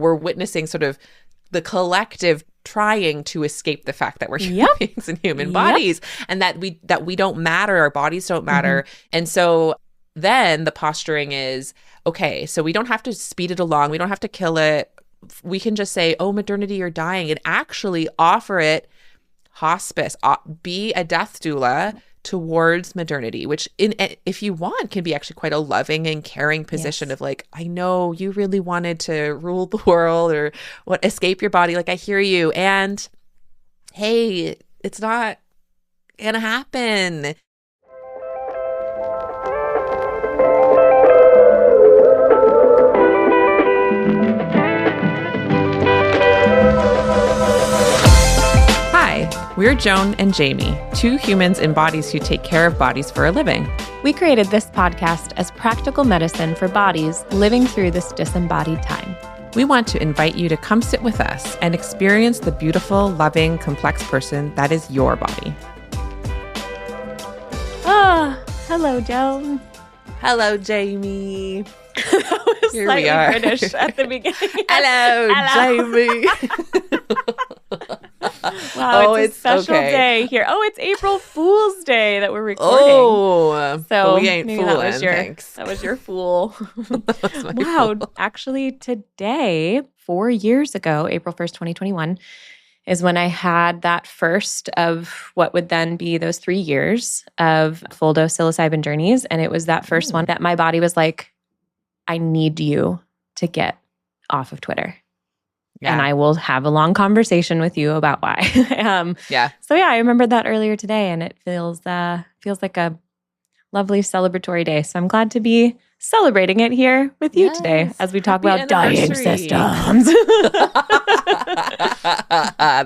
we're witnessing sort of the collective trying to escape the fact that we're human beings and human bodies, and that we don't matter, our bodies don't matter. And so then the posturing is, okay, so we don't have to speed it along, we don't have to kill it, we can just say, oh, modernity, you're dying, and actually offer it hospice, be a death doula towards modernity, which if you want can be actually quite a loving and caring position of like, I know you really wanted to rule the world or escape your body, like I hear you, and hey, it's not gonna happen. We're Joan and Jamie, two humans in bodies who take care of bodies for a living. We created this podcast as practical medicine for bodies living through this disembodied time. We want to invite you to come sit with us and experience the beautiful, loving, complex person that is your body. Oh, hello, Joan. Hello, Jamie. That was Here slightly we are. British at the beginning. Hello, Jamie. Wow, it's a special day here. Oh, it's April Fool's Day that we're recording. Oh, so but we ain't maybe fooling, thanks. That was your fool. Wow. Fool. Actually, today, 4 years ago, April 1st, 2021, is when I had that first of what would then be those 3 years of full dose psilocybin journeys. And it was that first one that my body was like, I need you to get off of Twitter. Yeah. And I will have a long conversation with you about why. So I remembered that earlier today, and it feels like a lovely celebratory day. So I'm glad to be celebrating it here with you today as we talk about dying systems.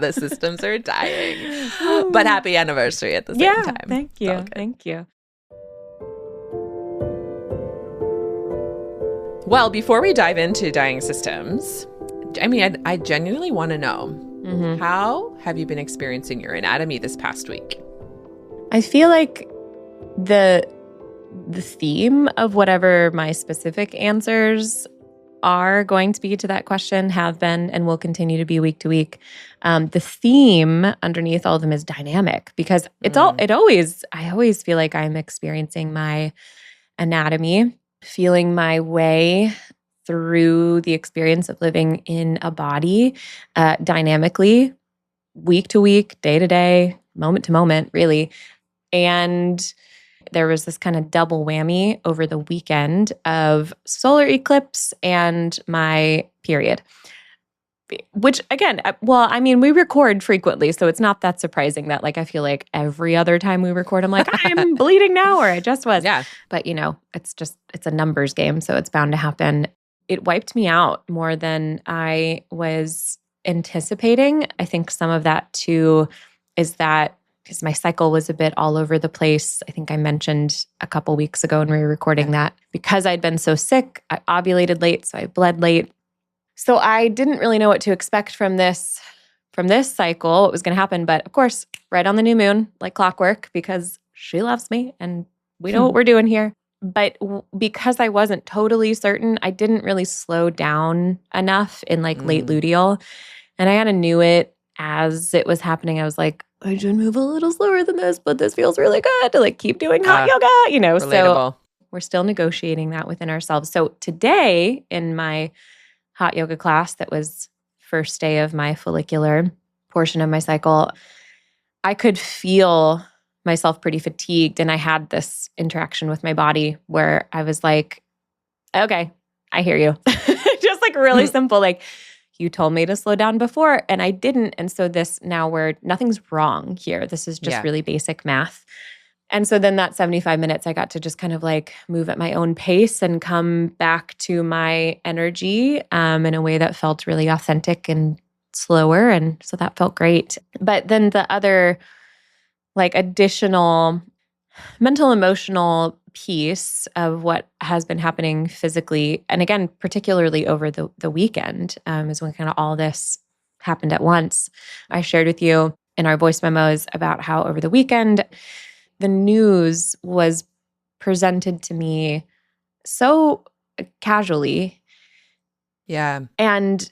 The systems are dying, but happy anniversary at the same time. Thank you. Thank you. Well, before we dive into dying systems, I mean, I genuinely want to know, how have you been experiencing your anatomy this past week? I feel like the theme of whatever my specific answers are going to be to that question have been and will continue to be week to week. The theme underneath all of them is dynamic, because I always feel like I'm experiencing my anatomy, feeling my way through the experience of living in a body dynamically, week to week, day to day, moment to moment, really. And there was this kind of double whammy over the weekend of solar eclipse and my period. Which again, we record frequently, so it's not that surprising that I feel like every other time we record, I'm like, I'm bleeding now, or I just was. Yeah. But it's a numbers game, so it's bound to happen. It wiped me out more than I was anticipating. I think some of that too is that because my cycle was a bit all over the place. I think I mentioned a couple weeks ago when we were recording that because I'd been so sick, I ovulated late, so I bled late. So I didn't really know what to expect from this cycle, what was going to happen. But of course, right on the new moon, like clockwork, because she loves me and we know what we're doing here. But because I wasn't totally certain, I didn't really slow down enough in late luteal. And I kind of knew it as it was happening. I was like, I should move a little slower than this, but this feels really good to keep doing hot yoga, Relatable. So we're still negotiating that within ourselves. So today in my hot yoga class, that was first day of my follicular portion of my cycle, I could feel myself pretty fatigued. And I had this interaction with my body where I was like, okay, I hear you. Just really simple. You told me to slow down before and I didn't. And so this now nothing's wrong here. This is just really basic math. And so then that 75 minutes, I got to just kind of move at my own pace and come back to my energy in a way that felt really authentic and slower. And so that felt great. But then the other additional mental, emotional piece of what has been happening physically, and again, particularly over the weekend, is when kind of all this happened at once. I shared with you in our voice memos about how over the weekend, the news was presented to me so casually. Yeah. And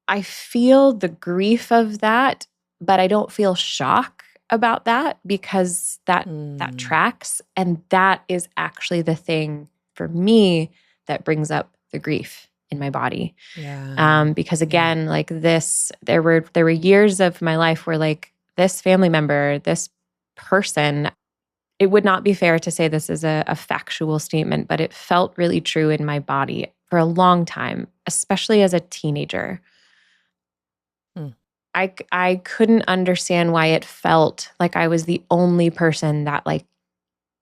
I feel the grief of that, but I don't feel shock about that because that tracks. And that is actually the thing for me that brings up the grief in my body. Yeah. Because again, like this, there were years of my life where like this family member, this person, it would not be fair to say this is a factual statement, but it felt really true in my body for a long time, especially as a teenager. I couldn't understand why it felt like I was the only person that like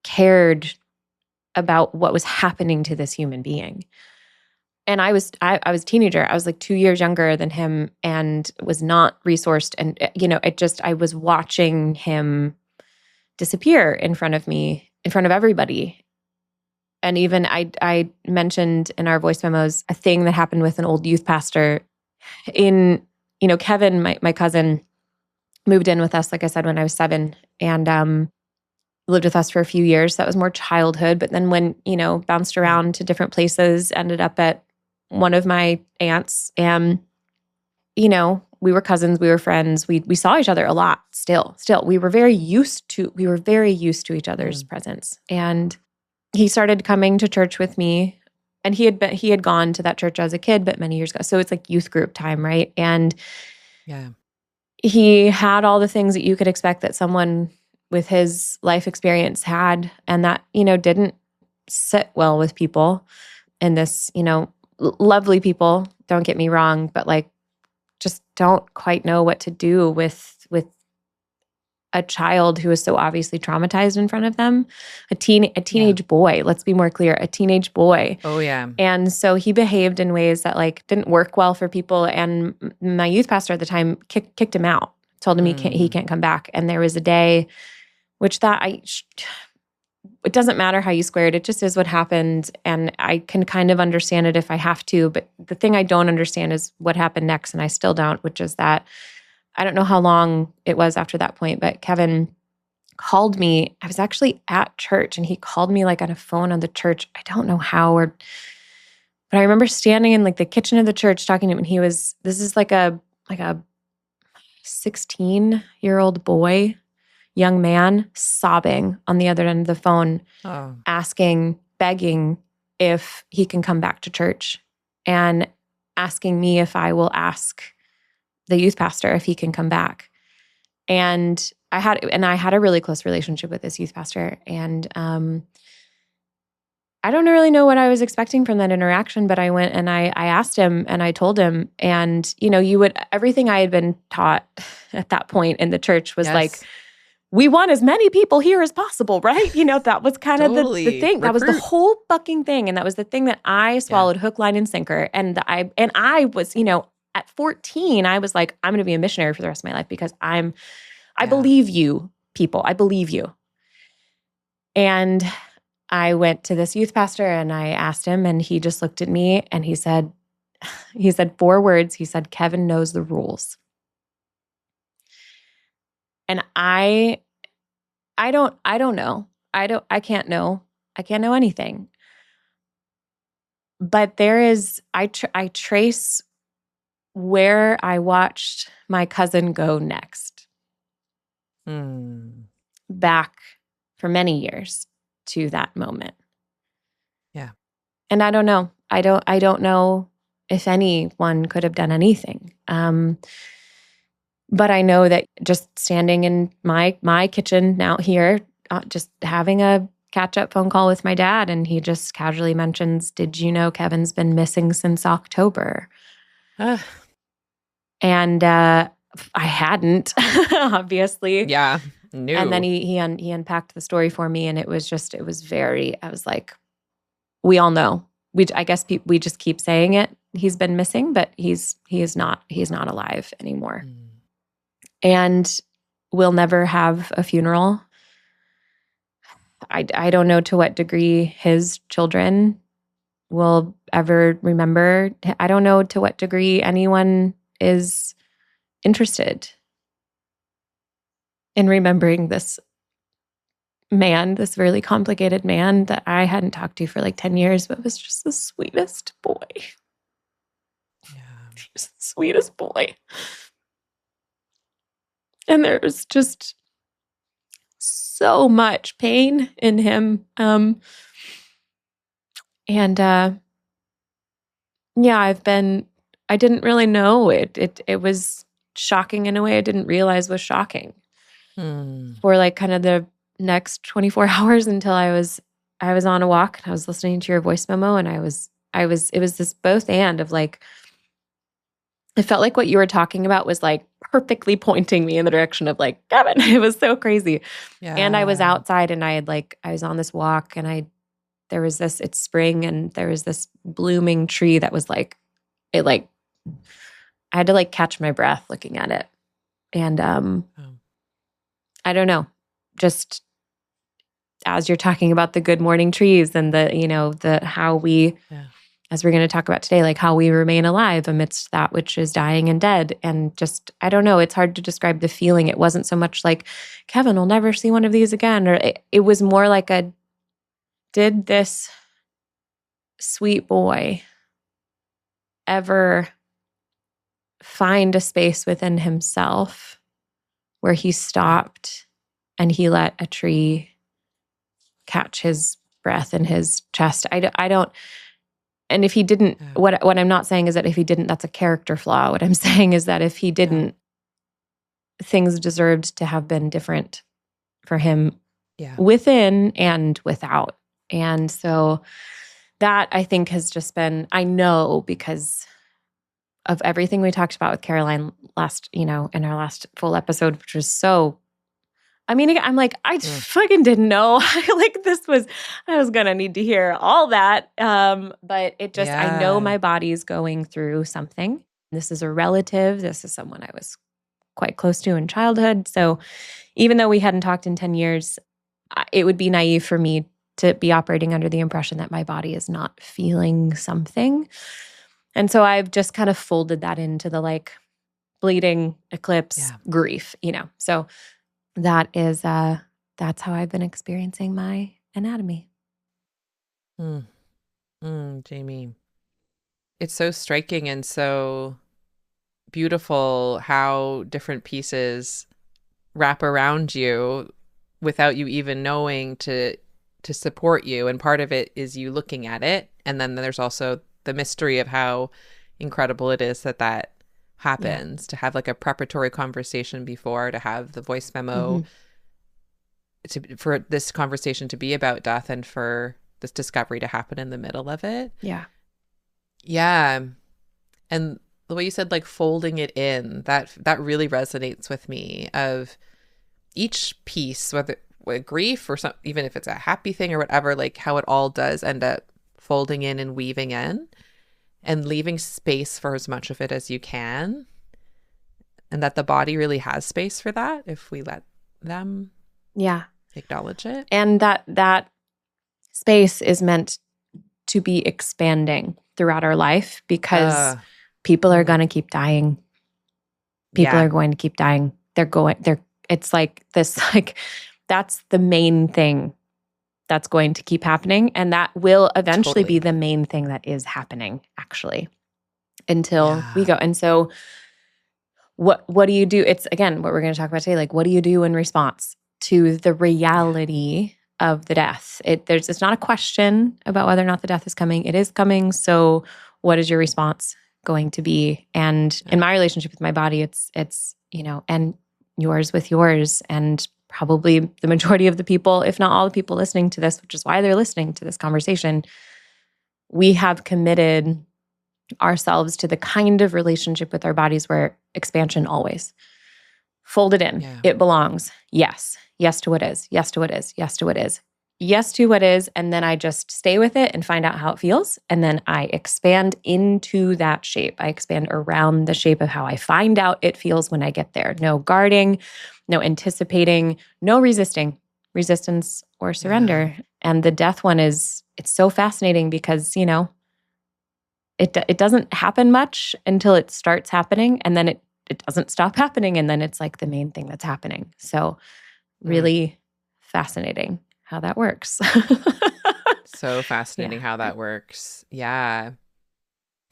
cared about what was happening to this human being. And I was a teenager. I was like 2 years younger than him and was not resourced. And, I was watching him disappear in front of me, in front of everybody. And even I mentioned in our voice memos a thing that happened with an old youth pastor Kevin, my cousin, moved in with us, like I said, when I was 7 and lived with us for a few years. That was more childhood. But then when, bounced around to different places, ended up at one of my aunts and, we were cousins, we were friends. We saw each other a lot still. We were very used to each other's presence. And he started coming to church with me. And he had gone to that church as a kid, but many years ago. So it's like youth group time, right? And he had all the things that you could expect that someone with his life experience had, and that, didn't sit well with people. And this, lovely people, don't get me wrong, but like just don't quite know what to do with a child who is so obviously traumatized in front of them, a teenage boy, let's be more clear, a teenage boy. Oh yeah. And so he behaved in ways that like didn't work well for people. And my youth pastor at the time kicked him out, told him he can't come back. And there was a day which it doesn't matter how you square it. It just is what happened. And I can kind of understand it if I have to. But the thing I don't understand is what happened next. And I still don't, which is that I don't know how long it was after that point, but Kevin called me. I was actually at church and he called me like on a phone on the church. I don't know how, but I remember standing in like the kitchen of the church talking to him, and this is like a 16-year-old boy, young man, sobbing on the other end of the phone, asking, begging if he can come back to church and asking me if I will ask the youth pastor if he can come back. And I had a really close relationship with this youth pastor. And I don't really know what I was expecting from that interaction, but I went and I asked him and I told him. And, everything I had been taught at that point in the church was like, we want as many people here as possible, right? That was kind of the thing. That was the whole fucking thing. And that was the thing that I swallowed hook, line, and sinker. And I was, at 14, I was like, I'm going to be a missionary for the rest of my life because I believe you, people. I believe you. And I went to this youth pastor and I asked him, and he just looked at me and he said 4 words. He said, Kevin knows the rules. And I don't know. I can't know anything. But I trace where I watched my cousin go next. Back for many years to that moment. Yeah. And I don't know. I don't know if anyone could have done anything. But I know that just standing in my kitchen now here, just having a catch-up phone call with my dad, and he just casually mentions, did you know Kevin's been missing since October? And I hadn't, obviously. Yeah. No. And then he unpacked the story for me, and I was like, we all know. I guess we just keep saying it. He's been missing, but he's not alive anymore. And we'll never have a funeral. I don't know to what degree his children will ever remember. I don't know to what degree anyone is interested in remembering this man, this really complicated man that I hadn't talked to for like 10 years, but was just the sweetest boy. Yeah. He's the sweetest boy. And there's just so much pain in him. I didn't really know it. It was shocking in a way I didn't realize was shocking for like kind of the next 24 hours until I was on a walk and I was listening to your voice memo and it was this both and of like, it felt like what you were talking about was like perfectly pointing me in the direction of like, Kevin. It was so crazy. Yeah. And I was outside and I was on this walk and it's spring and there was this blooming tree that was like, I had to like catch my breath looking at it. And I don't know, just as you're talking about the good morning trees and the how we, as we're going to talk about today, like how we remain alive amidst that which is dying and dead. And just, I don't know, it's hard to describe the feeling. It wasn't so much like, Kevin will never see one of these again. Or it was more like did this sweet boy ever find a space within himself where he stopped and he let a tree catch his breath in his chest? I don't. And if he didn't, what I'm not saying is that if he didn't, that's a character flaw. What I'm saying is that if he didn't, things deserved to have been different for him within and without. And so that I think has just been, I know because of everything we talked about with Caroline in our last full episode, which was so, I mean, I'm like, I fucking didn't know. I was going to need to hear all that. But it just, I know my body's going through something. This is a relative. This is someone I was quite close to in childhood. So even though we hadn't talked in 10 years, it would be naive for me to be operating under the impression that my body is not feeling something. And so I've just kind of folded that into the like bleeding eclipse grief, So that is that's how I've been experiencing my anatomy. Jamie, it's so striking and so beautiful how different pieces wrap around you without you even knowing to support you. And part of it is you looking at it, and then there's also the mystery of how incredible it is that happens, to have like a preparatory conversation before, to have the voice memo, for this conversation to be about death and for this discovery to happen in the middle of it. Yeah. And the way you said like folding it in, that really resonates with me, of each piece, whether with grief or some, even if it's a happy thing or whatever, like how it all does end up folding in and weaving in and leaving space for as much of it as you can. And that the body really has space for that if we let them acknowledge it. And that space is meant to be expanding throughout our life, because people are going to keep dying. People are going to keep dying. It's like this, like, that's the main thing that's going to keep happening. And that will eventually be the main thing that is happening, actually, until we go. And so what do you do? It's, again, what we're going to talk about today. Like, what do you do in response to the reality of the death? It's not a question about whether or not the death is coming. It is coming. So what is your response going to be? And in my relationship with my body, it's and yours with yours, and probably the majority of the people, if not all the people listening to this, which is why they're listening to this conversation, we have committed ourselves to the kind of relationship with our bodies where expansion always fold it in. It belongs. Yes to what is. Yes to what is. Yes to what is. Yes to what is. And then I just stay with it and find out how it feels. And then I expand into that shape. I expand around the shape of how I find out it feels when I get there. No guarding, no anticipating, no resistance or surrender. And the death one it's so fascinating because, it doesn't happen much until it starts happening, and then it doesn't stop happening, and then it's like the main thing that's happening. So really fascinating how that works. So fascinating how that works. Yeah.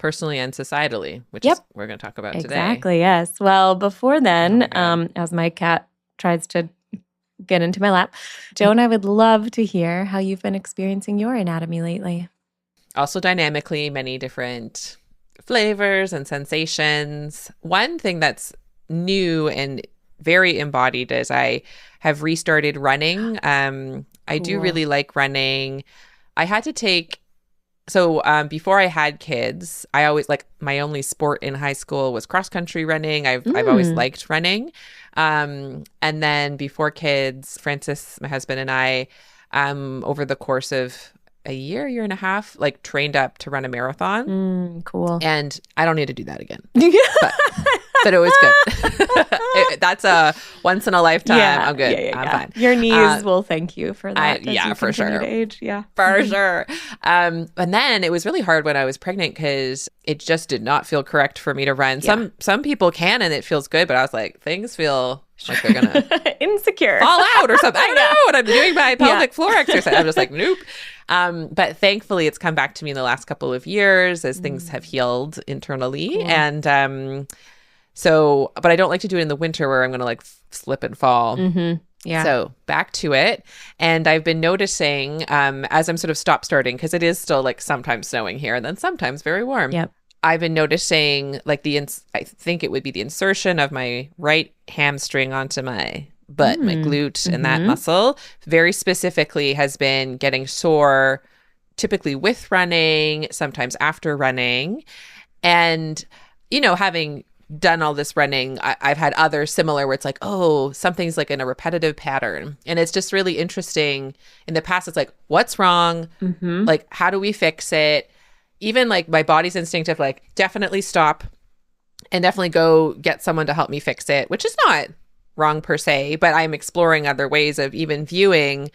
personally and societally, which is we're going to talk about today. Exactly, yes. Well, before then, as my cat tries to get into my lap, Joan, I would love to hear how you've been experiencing your anatomy lately. Also dynamically, many different flavors and sensations. One thing that's new and very embodied is I have restarted running. I do really like running. I had to take, before I had kids, I always, like, my only sport in high school was cross country running. I've always liked running. And then before kids, Francis, my husband, and I, over the course of a year and a half, like, trained up to run a marathon. Cool. And I don't need to do that again. But it was good. That's a once in a lifetime. Yeah, I'm good. I'm fine. Your knees will thank you for that. For sure. To age. Yeah, for sure. And then it was really hard when I was pregnant because it just did not feel correct for me to run. Yeah. Some people can and it feels good, but I was like, things feel like they're gonna insecure fall out or something. I don't know. And I'm doing my pelvic floor exercise. I'm just like, nope. But thankfully, it's come back to me in the last couple of years as things have healed internally. Cool. And but I don't like to do it in the winter where I'm going to like slip and fall. Yeah. So back to it. And I've been noticing as I'm sort of starting, because it is still like sometimes snowing here and then sometimes very warm. Yep. I've been noticing like I think it would be the insertion of my right hamstring onto my butt, my glute, and that muscle very specifically has been getting sore, typically with running, sometimes after running. And, you know, having done all this running, I've had other similar where it's like, oh, something's like in a repetitive pattern. And it's just really interesting. In the past, it's like, what's wrong? Like, how do we fix it? Even like my body's instinctive, like, definitely stop and definitely go get someone to help me fix it, which is not wrong per se, but I'm exploring other ways of even viewing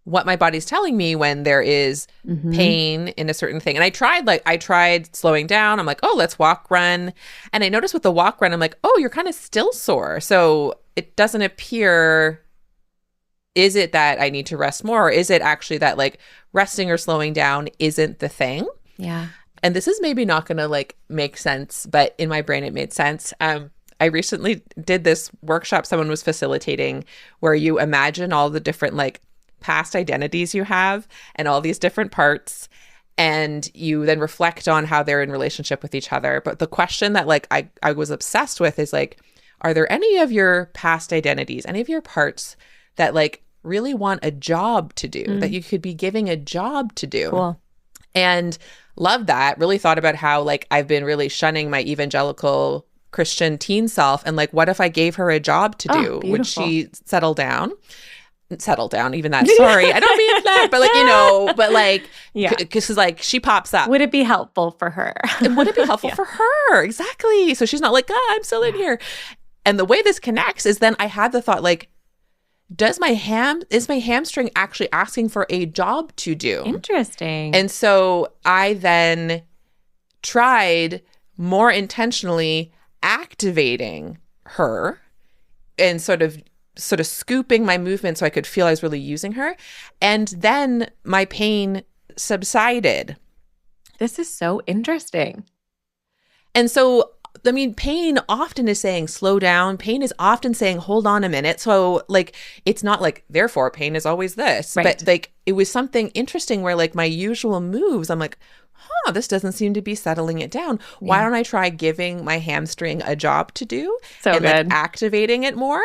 what my body's telling me when there is pain in a certain thing. And I tried slowing down. I'm like, oh, let's walk, run. And I noticed with the walk, run, I'm like, oh, you're kind of still sore. So it doesn't appear, is it that I need to rest more? Or is it actually that like resting or slowing down isn't the thing? Yeah. And this is maybe not going to like make sense, but in my brain, it made sense. I recently did this workshop someone was facilitating where you imagine all the different like past identities you have and all these different parts, and you then reflect on how they're in relationship with each other. But the question that like I was obsessed with is like, are there any of your past identities, any of your parts that like really want a job to do, that you could be giving a job to do? Cool. And love that. Really thought about how like I've been really shunning my evangelical Christian teen self, and like, what if I gave her a job to do? Would she settle down, even that, sorry, I don't mean that, but like, you know, but like, because like she pops up. Would it be helpful for her? And would it be helpful for her? Exactly. So she's not like, I'm still in here. And the way this connects is then I had the thought like, is my hamstring actually asking for a job to do? Interesting. And so I then tried more intentionally activating her and sort of scooping my movement so I could feel I was really using her. And then my pain subsided. This is so interesting. And so, I mean, pain often is saying slow down. Pain is often saying hold on a minute. So like, it's not like, therefore pain is always this. Right. But like, it was something interesting where like my usual moves, I'm like, this doesn't seem to be settling it down. Yeah. Why don't I try giving my hamstring a job to do? So and good. Like activating it more.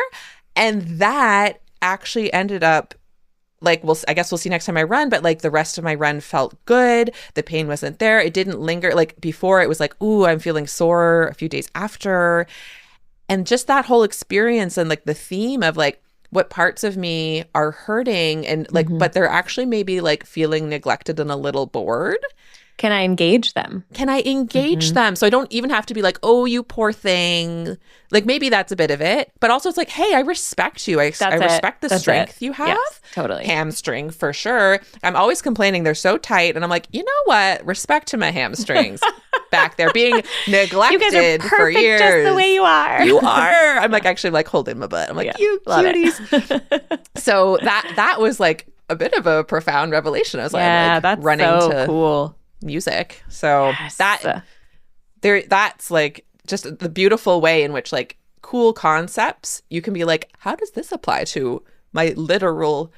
And that actually ended up like, I guess we'll see next time I run, but like the rest of my run felt good. The pain wasn't there. It didn't linger. Like before it was like, ooh, I'm feeling sore a few days after. And just that whole experience and like the theme of like what parts of me are hurting and like, but they're actually maybe like feeling neglected and a little bored. Can I engage them? Can I engage them? So I don't even have to be like, oh, you poor thing. Like maybe that's a bit of it. But also it's like, hey, I respect you. I respect the strength you have. Yes, totally. Hamstring for sure. I'm always complaining they're so tight. And I'm like, you know what? Respect to my hamstrings back there being neglected you guys are perfect for years. Just the way you are. You are. I'm like actually like holding my butt. I'm like, you cuties. So that was like a bit of a profound revelation. I was like, that's running so to cool. music. So yes. that's like just the beautiful way in which like cool concepts, you can be like, how does this apply to my literal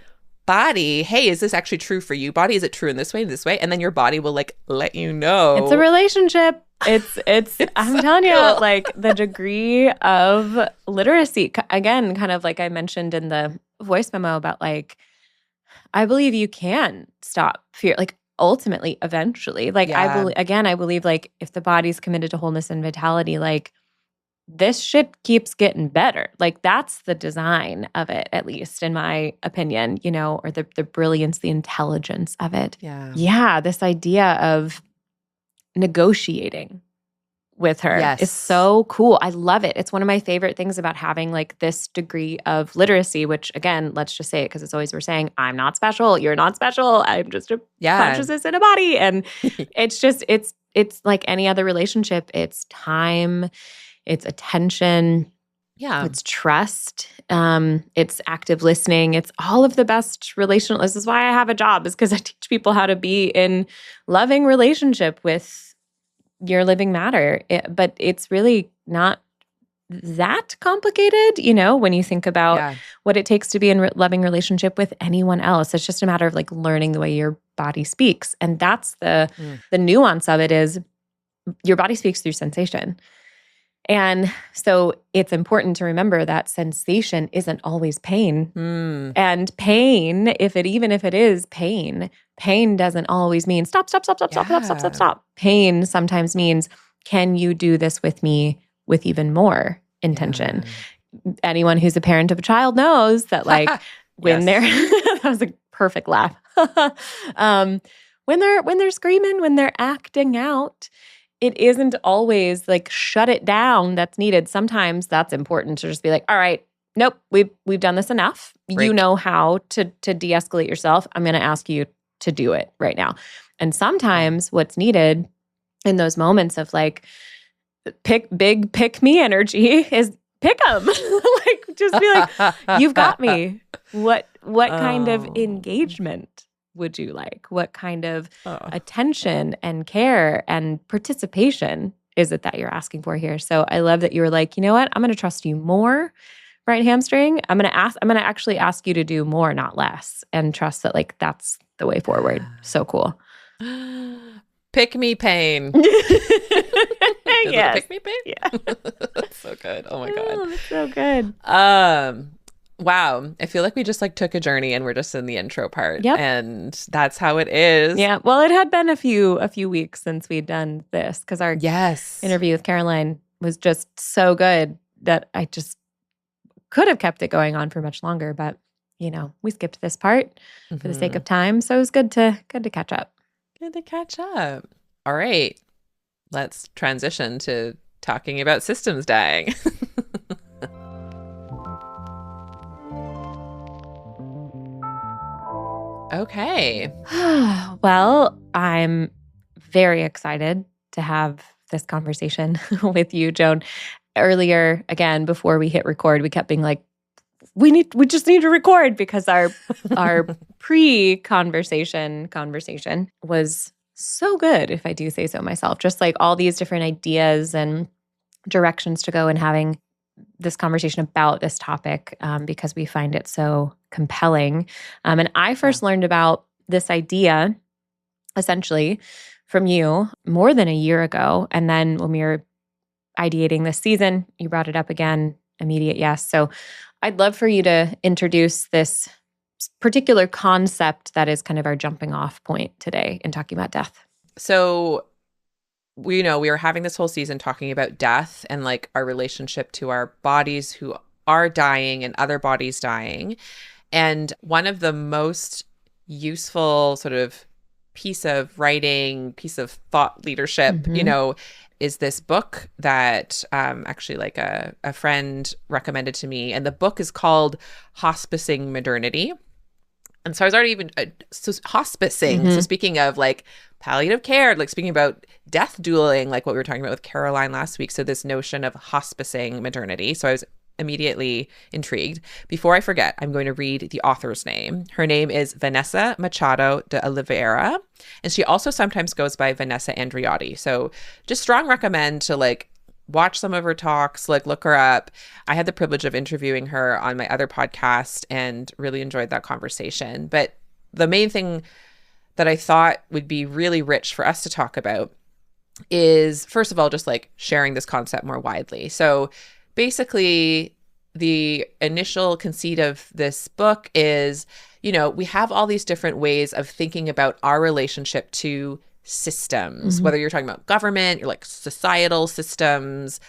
body? Hey, is this actually true for you, body? Is it true in this way? And then your body will like let you know. It's a relationship. It's I'm telling you, like the degree of literacy, again, kind of like I mentioned in the voice memo about like, I believe you can stop fear, like ultimately, eventually. Like I believe like if the body's committed to wholeness and vitality, like this shit keeps getting better. Like that's the design of it, at least in my opinion, you know, or the brilliance, the intelligence of it. Yeah. Yeah. This idea of negotiating with her is so cool. I love it. It's one of my favorite things about having like this degree of literacy, which again, let's just say it because it's always we're saying, I'm not special. You're not special. I'm just a consciousness in a body. And it's just, it's like any other relationship. It's time, it's attention. Yeah. It's trust. It's active listening. It's all of the best relational. This is why I have a job, is because I teach people how to be in loving relationship with your living matter. But it's really not that complicated, you know, when you think about what it takes to be in loving relationship with anyone else. It's just a matter of like learning the way your body speaks. And that's the nuance of it, is your body speaks through sensation. And so it's important to remember that sensation isn't always pain. And pain, even if it is pain doesn't always mean stop. Pain sometimes means, can you do this with me with even more intention? Anyone who's a parent of a child knows that like when they're that was a perfect laugh. When they're screaming, when they're acting out, it isn't always like shut it down that's needed. Sometimes that's important to just be like, all right, nope, we've done this enough. Break. You know how to de-escalate yourself. I'm going to ask you to do it right now. And sometimes what's needed in those moments of like pick me energy is pick them. Like just be like, you've got me. What kind of engagement would you like? What kind of attention and care and participation is it that you're asking for here? So I love that you were like, you know what? I'm going to trust you more, right hamstring. I'm going to actually ask you to do more, not less, and trust that like that's the way forward. So cool. Pick me pain. Yes. Pick me pain? Yeah. That's so good. Oh my God. That's so good. Wow. I feel like we just like took a journey and we're just in the intro part. Yep. And that's how it is. Yeah. Well, it had been a few weeks since we'd done this because our interview with Caroline was just so good that I just could have kept it going on for much longer. But, you know, we skipped this part for the sake of time. So it was good to catch up. Good to catch up. All right. Let's transition to talking about systems dying. Okay. Well, I'm very excited to have this conversation with you, Joan. Earlier, again, before we hit record, we kept being like, we just need to record because our pre-conversation was so good, if I do say so myself. Just like all these different ideas and directions to go and having this conversation about this topic because we find it so compelling. And I first learned about this idea essentially from you more than a year ago. And then when we were ideating this season, you brought it up again, immediate yes. So I'd love for you to introduce this particular concept that is kind of our jumping off point today in talking about death. So we were having this whole season talking about death and like our relationship to our bodies who are dying and other bodies dying. And one of the most useful sort of piece of writing, piece of thought leadership, is this book that actually like a friend recommended to me. And the book is called Hospicing Modernity. And so I was already hospicing. So speaking of like palliative care, like speaking about death dueling, like what we were talking about with Caroline last week. So this notion of hospicing modernity. So I was immediately intrigued. Before I forget, I'm going to read the author's name. Her name is Vanessa Machado de Oliveira, and she also sometimes goes by Vanessa Andriotti. So just strong recommend to like watch some of her talks, like look her up. I had the privilege of interviewing her on my other podcast and really enjoyed that conversation. But the main thing that I thought would be really rich for us to talk about is, first of all, just like sharing this concept more widely. So basically, the initial conceit of this book is, you know, we have all these different ways of thinking about our relationship to systems, whether you're talking about government, you're like societal systems,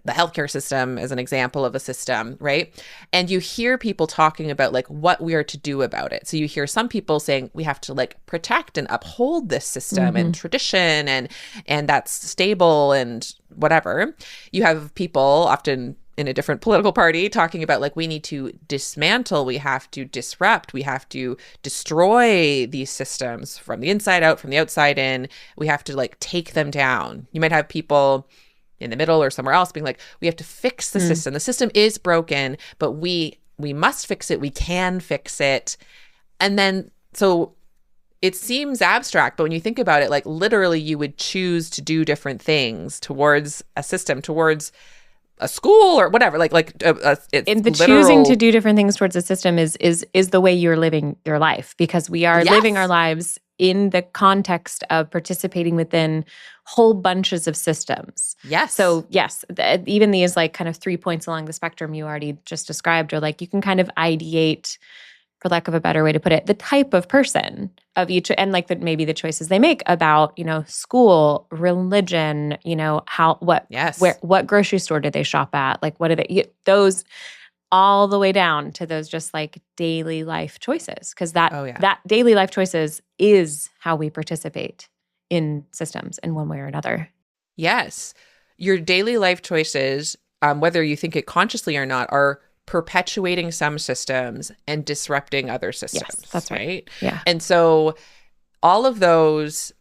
the healthcare system as an example of a system, right? And you hear people talking about like what we are to do about it. So you hear some people saying we have to like protect and uphold this system and tradition and that's stable and whatever. You have people often in a different political party talking about like we need to dismantle, we have to disrupt, we have to destroy these systems from the inside out, from the outside in. We have to like take them down. You might have people in the middle or somewhere else being like, we have to fix the system. The system is broken, but we must fix it. We can fix it. And then, so it seems abstract, but when you think about it, like literally you would choose to do different things towards a system, towards a school or whatever, it's and the choosing to do different things towards a system is the way you're living your life, because we are living our lives in the context of participating within whole bunches of systems. Yes. So yes, even these like kind of 3 points along the spectrum you already just described are like, you can kind of ideate, for lack of a better way to put it, the type of person of each, and like maybe the choices they make about, you know, school, religion, you know, what grocery store do they shop at? Like, what are they, those all the way down to those just like daily life choices. Because that daily life choices is how we participate in systems in one way or another. Yes. Your daily life choices, whether you think it consciously or not, are perpetuating some systems and disrupting other systems. Yes, that's right. Yeah. And so all of those,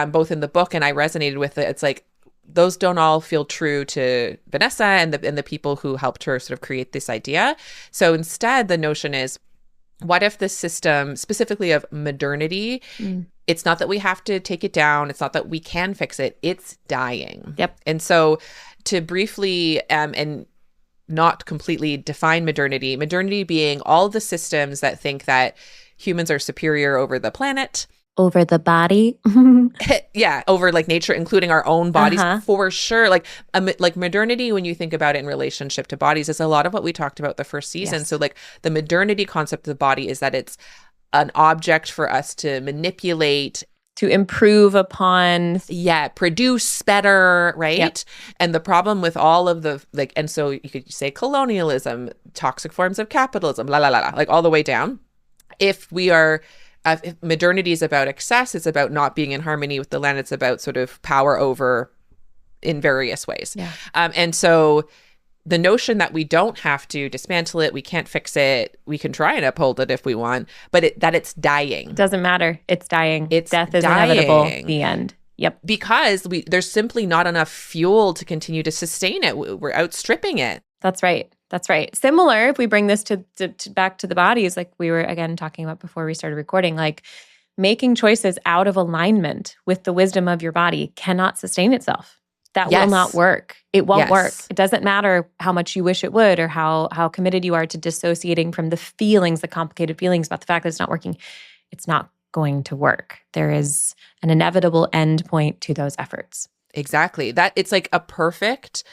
both in the book and I resonated with it, it's like, those don't all feel true to Vanessa and the people who helped her sort of create this idea. So instead, the notion is, what if the system, specifically of modernity, it's not that we have to take it down, it's not that we can fix it, it's dying. Yep. And so to briefly and not completely define modernity being all the systems that think that humans are superior over the planet, over the body. Yeah, over like nature, including our own bodies, for sure. Like modernity, when you think about it in relationship to bodies, is a lot of what we talked about the first season. Yes. So like the modernity concept of the body is that it's an object for us to manipulate, to improve upon. Yeah, produce better, right? Yep. And the problem with all of the like, and so you could say colonialism, toxic forms of capitalism, like all the way down. If we are if modernity is about excess, it's about not being in harmony with the land. It's about sort of power over in various ways. Yeah. And so the notion that we don't have to dismantle it, we can't fix it, we can try and uphold it if we want, but that it's dying. Doesn't matter. It's dying. Death is inevitable. The end. Yep. Because there's simply not enough fuel to continue to sustain it. We're outstripping it. That's right. That's right. Similar, if we bring this to back to the bodies, like we were again talking about before we started recording, like making choices out of alignment with the wisdom of your body cannot sustain itself. That will not work. It won't work. It doesn't matter how much you wish it would or how committed you are to dissociating from the feelings, the complicated feelings about the fact that it's not working. It's not going to work. There is an inevitable end point to those efforts. Exactly. That it's like a perfect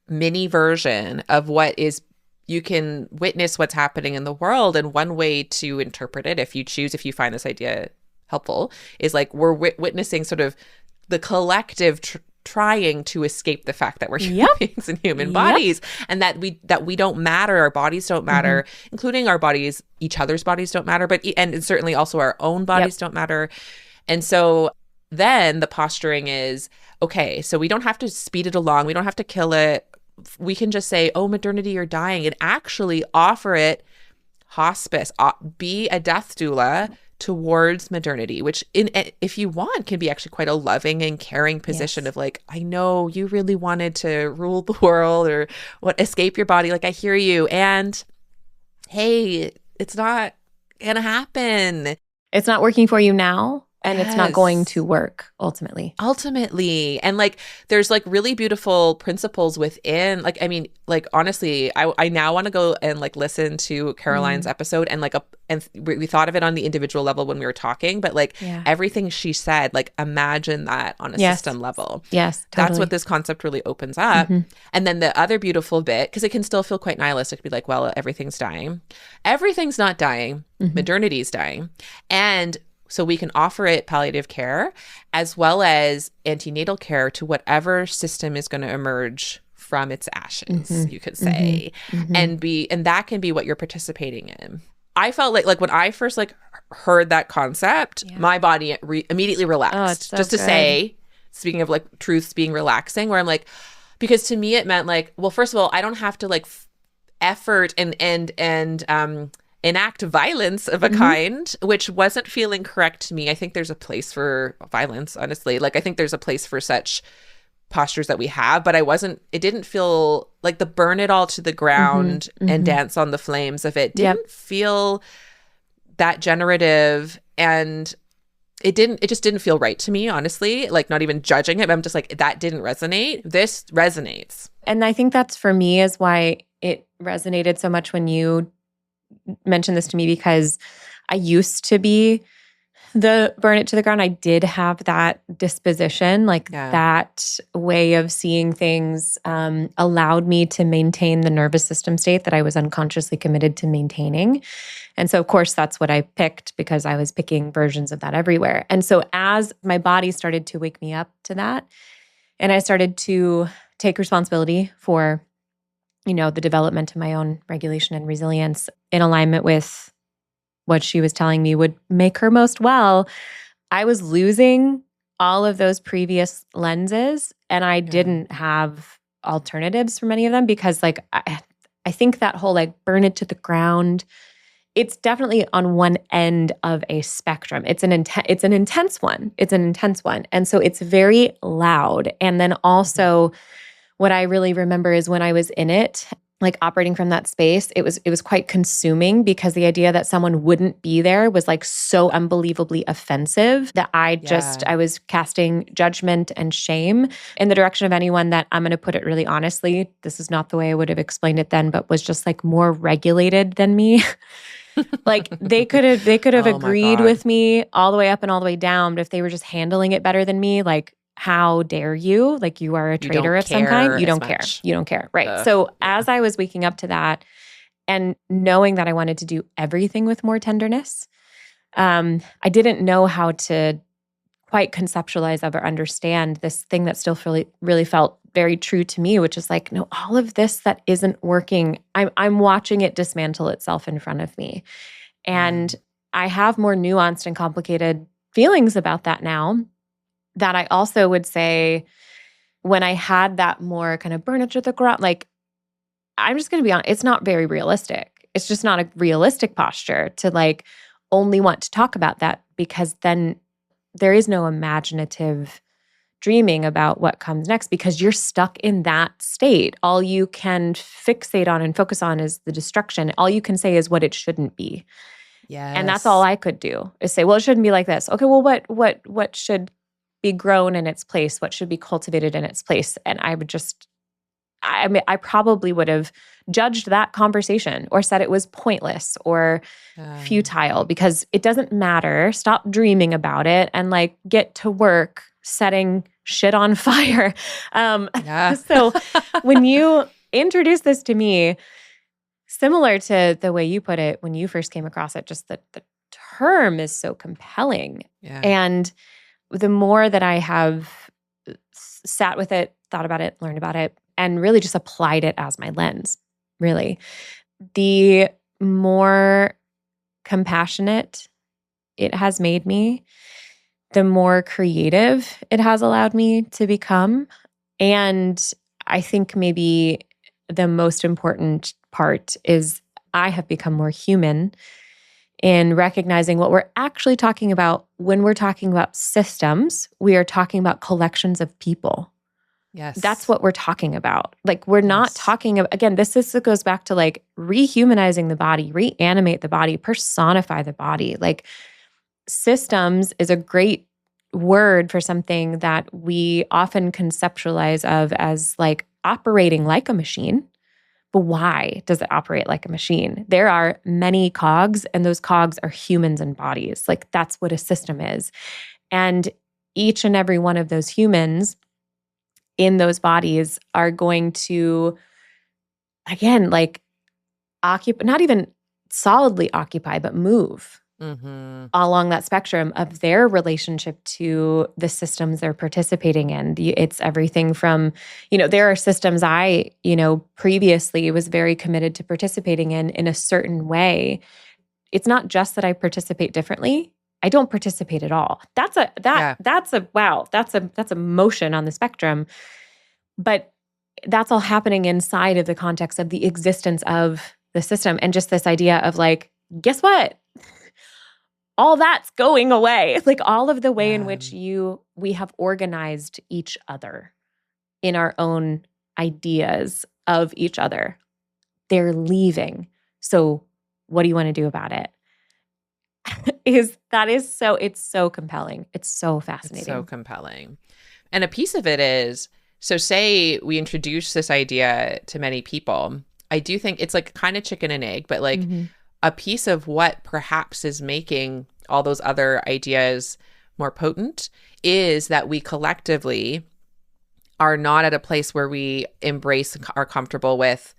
mini version of what is. You can witness what's happening in the world, and one way to interpret it, if you find this idea helpful, is like we're witnessing sort of the collective trying to escape the fact that we're human beings and human bodies, and that we don't matter, our bodies don't matter, including our bodies, each other's bodies don't matter, and certainly also our own bodies don't matter. And so then the posturing is, okay, so we don't have to speed it along, we don't have to kill it. We can just say, oh, modernity, you're dying, and actually offer it hospice, be a death doula towards modernity, which if you want can be actually quite a loving and caring position of like, I know you really wanted to rule the world or escape your body. Like, I hear you. And hey, it's not gonna happen. It's not working for you now. And it's not going to work ultimately. And like, there's like really beautiful principles within, like, I mean, like, honestly, I now want to go and like listen to Caroline's episode and like, and we thought of it on the individual level when we were talking, but like everything she said, like imagine that on a system level. Yes, totally. That's what this concept really opens up. And then the other beautiful bit, because it can still feel quite nihilistic to be like, well, everything's dying. Everything's not dying. Modernity is dying. And so we can offer it palliative care as well as antenatal care to whatever system is going to emerge from its ashes, you could say, and that can be what you're participating in. I felt like when I first like heard that concept, my body immediately relaxed. So just to say, speaking of like truths being relaxing, where I'm like, because to me it meant like, well, first of all, I don't have to like effort and enact violence of a kind, which wasn't feeling correct to me. I think there's a place for violence, honestly. Like, I think there's a place for such postures that we have, but it didn't feel like the burn it all to the ground and dance on the flames of it didn't feel that generative. And it just didn't feel right to me, honestly. Like, not even judging it, but I'm just like, that didn't resonate. This resonates. And I think that's for me is why it resonated so much when you mentioned this to me, because I used to be the burn it to the ground. I did have that disposition, like that way of seeing things allowed me to maintain the nervous system state that I was unconsciously committed to maintaining. And so, of course, that's what I picked because I was picking versions of that everywhere. And so as my body started to wake me up to that, and I started to take responsibility for the development of my own regulation and resilience in alignment with what she was telling me would make her most well, I was losing all of those previous lenses, and I didn't have alternatives for many of them because like, I think that whole like burn it to the ground, it's definitely on one end of a spectrum. It's an intense one. And so it's very loud. And then also what I really remember is when I was in it, like operating from that space, it was quite consuming because the idea that someone wouldn't be there was like so unbelievably offensive that I was casting judgment and shame in the direction of anyone that, I'm going to put it really honestly, this is not the way I would have explained it then, but was just like more regulated than me. Like they could have agreed with me all the way up and all the way down, but if they were just handling it better than me, like, how dare you? Like, you are a traitor of some kind. You don't care. You don't care. Right. So as I was waking up to that and knowing that I wanted to do everything with more tenderness, I didn't know how to quite conceptualize or understand this thing that still really felt very true to me, which is like, no, all of this that isn't working, I'm watching it dismantle itself in front of me. And I have more nuanced and complicated feelings about that now. That I also would say when I had that more kind of burn it to the ground, like, I'm just going to be honest, it's not very realistic. It's just not a realistic posture to like only want to talk about that, because then there is no imaginative dreaming about what comes next because you're stuck in that state. All you can fixate on and focus on is the destruction. All you can say is what it shouldn't be. Yes. And that's all I could do is say, well, it shouldn't be like this. Okay, well, what should be grown in its place, what should be cultivated in its place. And I probably would have judged that conversation or said it was pointless or futile because it doesn't matter. Stop dreaming about it and like get to work setting shit on fire. So when you introduce this to me, similar to the way you put it when you first came across it, just the term is so compelling. Yeah. And the more that I have sat with it, thought about it, learned about it, and really just applied it as my lens, really, the more compassionate it has made me, the more creative it has allowed me to become. And I think maybe the most important part is I have become more human in recognizing what we're actually talking about when we're talking about systems. We are talking about collections of people. Yes. That's what we're talking about. Like, we're not talking about, again, this goes back to like rehumanizing the body, reanimate the body, personify the body. Like, systems is a great word for something that we often conceptualize of as like operating like a machine. But why does it operate like a machine? There are many cogs, and those cogs are humans and bodies. Like, that's what a system is. And each and every one of those humans in those bodies are going to, again, like occupy, not even solidly occupy, but move along that spectrum of their relationship to the systems they're participating in. It's everything from, there are systems I, previously was very committed to participating in a certain way. It's not just that I participate differently. I don't participate at all. That's a motion on the spectrum. But that's all happening inside of the context of the existence of the system. And just this idea of like, guess what? All that's going away. Like, all of the way in which we have organized each other in our own ideas of each other, they're leaving. So what do you want to do about it? It's so compelling. It's so fascinating. It's so compelling. And a piece of it is, so say we introduce this idea to many people, I do think it's like kind of chicken and egg, but like a piece of what perhaps is making all those other ideas more potent is that we collectively are not at a place where we embrace, are comfortable with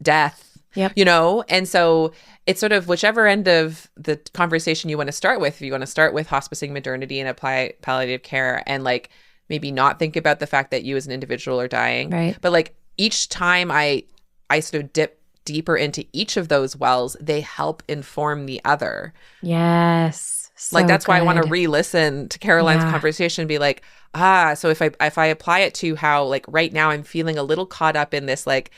death, and so it's sort of whichever end of the conversation you want to start with. If you want to start with hospicing modernity and apply palliative care and like maybe not think about the fact that you as an individual are dying, right? But like each time I sort of dip deeper into each of those wells, they help inform the other. Yes. So like that's good. why I want to re-listen to Caroline's conversation and be like, so if I apply it to how like right now I'm feeling a little caught up in this like,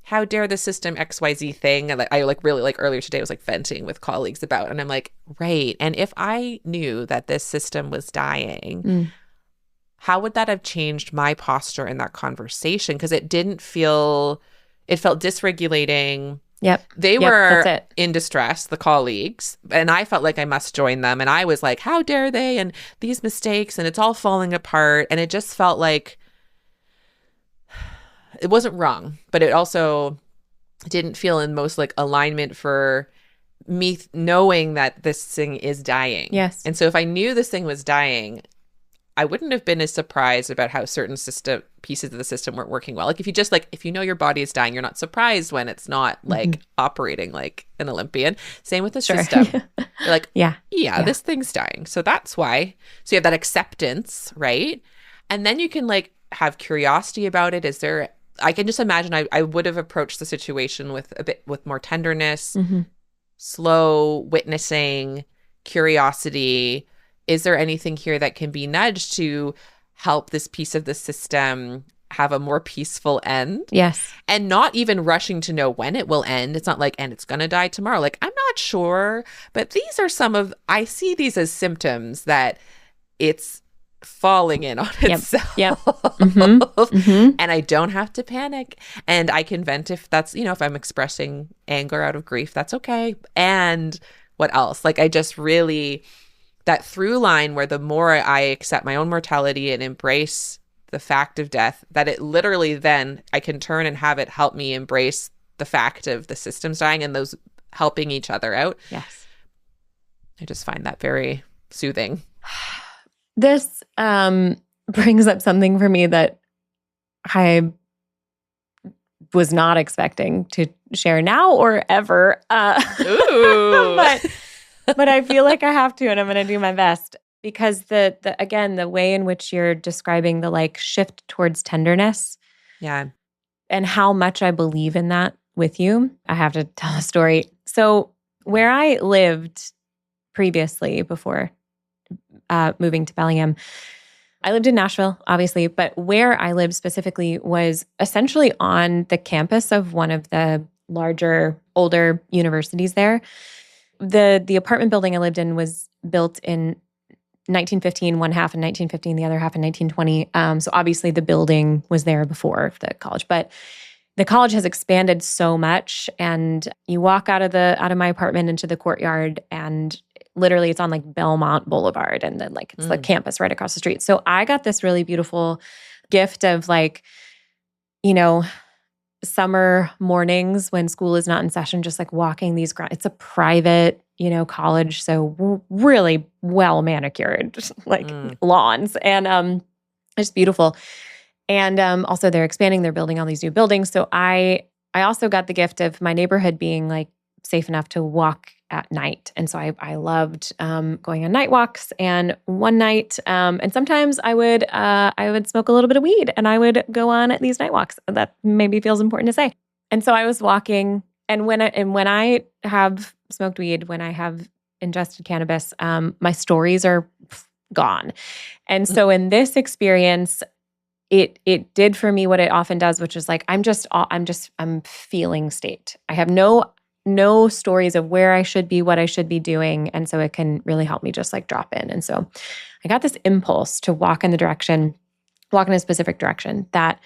how dare the system XYZ thing? And like I like really like earlier today I was like venting with colleagues about, and I'm like, right. And if I knew that this system was dying, how would that have changed my posture in that conversation? Because it felt dysregulating. Yep. They were in distress, the colleagues, and I felt like I must join them. And I was like, how dare they? And these mistakes, and it's all falling apart. And it just felt like it wasn't wrong, but it also didn't feel in most like alignment for me knowing that this thing is dying. Yes. And so if I knew this thing was dying, I wouldn't have been as surprised about how certain system pieces of the system weren't working well. Like if you know your body is dying, you're not surprised when it's not like operating like an Olympian. Same with the system. You're like, yeah, this thing's dying. So that's why. So you have that acceptance, right? And then you can like have curiosity about it. I can just imagine I would have approached the situation with more tenderness, slow witnessing, curiosity. Is there anything here that can be nudged to help this piece of the system have a more peaceful end? Yes. And not even rushing to know when it will end. It's not like, and it's going to die tomorrow. Like, I'm not sure, but these are I see these as symptoms that it's falling in on itself. Yep. And I don't have to panic. And I can vent if that's, if I'm expressing anger out of grief, that's okay. And what else? Like, I just really... that through line where the more I accept my own mortality and embrace the fact of death, that it literally then I can turn and have it help me embrace the fact of the systems dying and those helping each other out. Yes. I just find that very soothing. This brings up something for me that I was not expecting to share now or ever. Ooh. But I feel like I have to, and I'm going to do my best, because the way in which you're describing the like shift towards tenderness, and how much I believe in that with you, I have to tell a story. So where I lived previously before moving to Bellingham, I lived in Nashville, obviously, but where I lived specifically was essentially on the campus of one of the larger, older universities there. the apartment building I lived in was built in 1915, one half in 1915, the other half in 1920. So obviously the building was there before the college, but the college has expanded so much. And you walk out of my apartment into the courtyard, and literally it's on like Belmont Boulevard, and then like it's the campus right across the street. So I got this really beautiful gift of like, summer mornings when school is not in session, just like walking these grounds. It's a private, college, so really well manicured, like lawns, and it's beautiful. And also they're expanding, they're building all these new buildings. So I also got the gift of my neighborhood being like safe enough to walk at night. And so I loved going on night walks. And one night, and sometimes I would smoke a little bit of weed, and I would go on these night walks. That maybe feels important to say. And so I was walking, and when I have smoked weed, when I have ingested cannabis, my stories are gone. And so in this experience, it did for me what it often does, which is like I'm feeling state. I have no stories of where I should be, what I should be doing. And so it can really help me just like drop in. And so I got this impulse to walk in a specific direction, that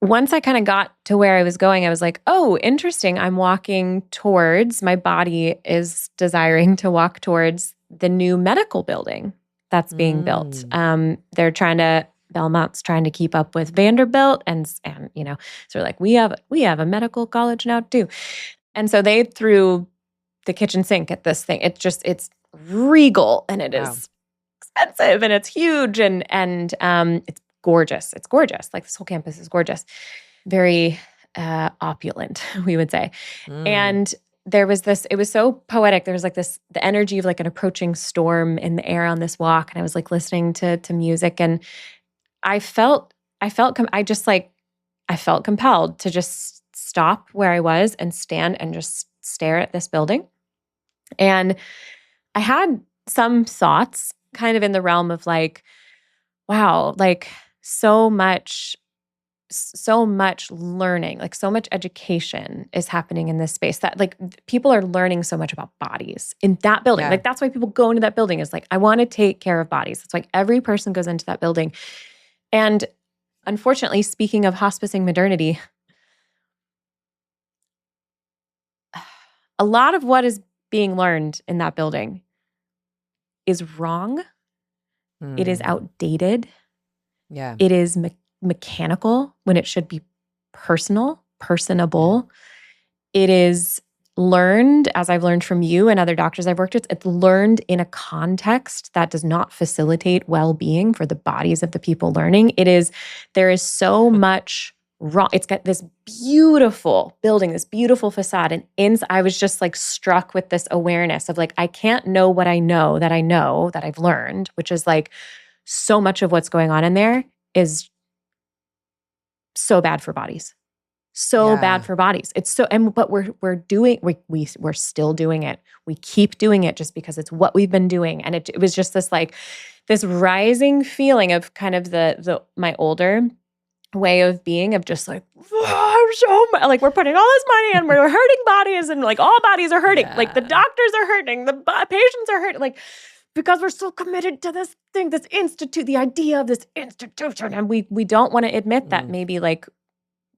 once I kind of got to where I was going, I was like, oh, interesting. I'm walking towards, my body is desiring to walk towards the new medical building that's being built. Belmont's trying to keep up with Vanderbilt, and so like we have a medical college now too. And so they threw the kitchen sink at this thing. It's regal, and it is expensive, and it's huge, and it's gorgeous. It's gorgeous. Like this whole campus is gorgeous. Very opulent, we would say. And there was this, it was so poetic. There was like the energy of like an approaching storm in the air on this walk. And I was like listening to music, and I felt compelled to just stop where I was and stand and just stare at this building. And I had some thoughts kind of in the realm of like, wow, like so much learning, like so much education is happening in this space, that like people are learning so much about bodies in that building. Like that's why people go into that building, is like, I want to take care of bodies. That's why every person goes into that building. And unfortunately, speaking of hospicing modernity, a lot of what is being learned in that building is wrong. It is outdated. Yeah. It is mechanical when it should be personable. It is learned, as I've learned from you and other doctors I've worked with, it's learned in a context that does not facilitate well-being for the bodies of the people learning. There is so much wrong. It's got this beautiful building, this beautiful facade. And I was just like struck with this awareness of like, I can't know what I know that I've learned, which is like so much of what's going on in there is so bad for bodies. Bad for bodies. It's so, but we're still doing it. We keep doing it just because it's what we've been doing. And it was just this rising feeling of kind of my older way of being, of just like, like we're putting all this money and we're hurting bodies, and like all bodies are hurting. Like the doctors are hurting, the patients are hurting, like because we're so committed to this thing, this institute, the idea of this institution. And we don't want to admit that maybe like,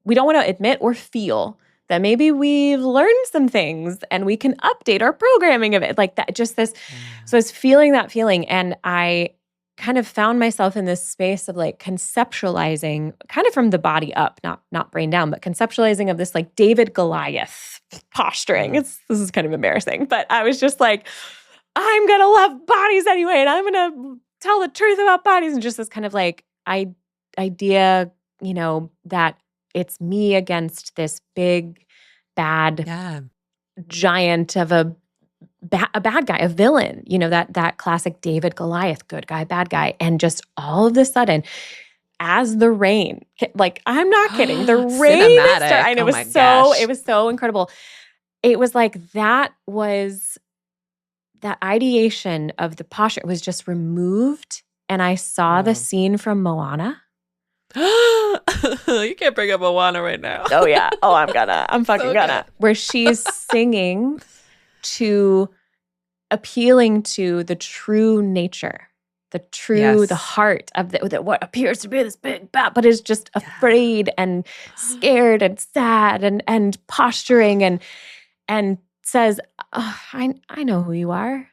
we don't want to admit or feel that maybe we've learned some things and we can update our programming of it, like that, just this. So I was feeling that feeling, and I kind of found myself in this space of like conceptualizing kind of from the body up, not brain down, but conceptualizing of this like David Goliath posturing. This is kind of embarrassing, but I was just like, I'm going to love bodies anyway, and I'm going to tell the truth about bodies, and just this kind of like idea, that it's me against this big, bad giant of a bad guy, a villain, that classic David Goliath, good guy, bad guy. And just all of a sudden, as the rain, like I'm not kidding, the rain started, and it was so incredible. It was like that ideation of the posture was just removed, and I saw the scene from Moana. You can't bring up Moana right now. Oh yeah. Oh, I'm fucking gonna. Where she's singing to appealing to the true nature, the heart of what appears to be this big bat, but is just afraid and scared and sad and posturing and says, oh, I know who you are.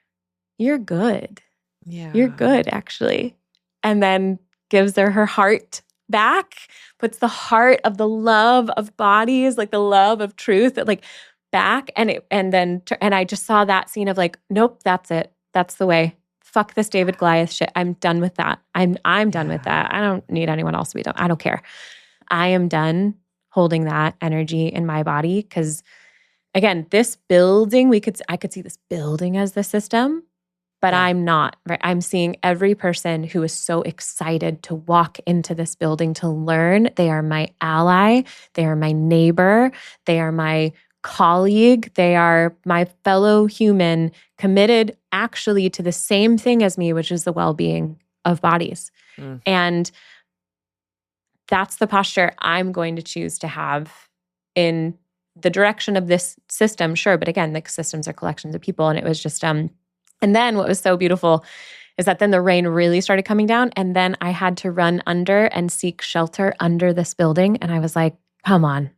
You're good. Yeah. You're good, actually. And then gives her heart back, puts the heart of the love of bodies, like the love of truth, like back. And I just saw that scene of like, nope, that's it. That's the way. Fuck this David Goliath shit. I'm done with that. I'm done with that. I don't need anyone else to be done. I don't care. I am done holding that energy in my body. Because again, this building, I could see this building as the system, but I'm not, right? I'm seeing every person who is so excited to walk into this building to learn. They are my ally. They are my neighbor. They are my colleague. They are my fellow human committed actually to the same thing as me, which is the well-being of bodies. And that's the posture I'm going to choose to have in the direction of this system. Sure. But again, the systems are collections of people. And it was just, and then what was so beautiful is that then the rain really started coming down. And then I had to run under and seek shelter under this building. And I was like, come on.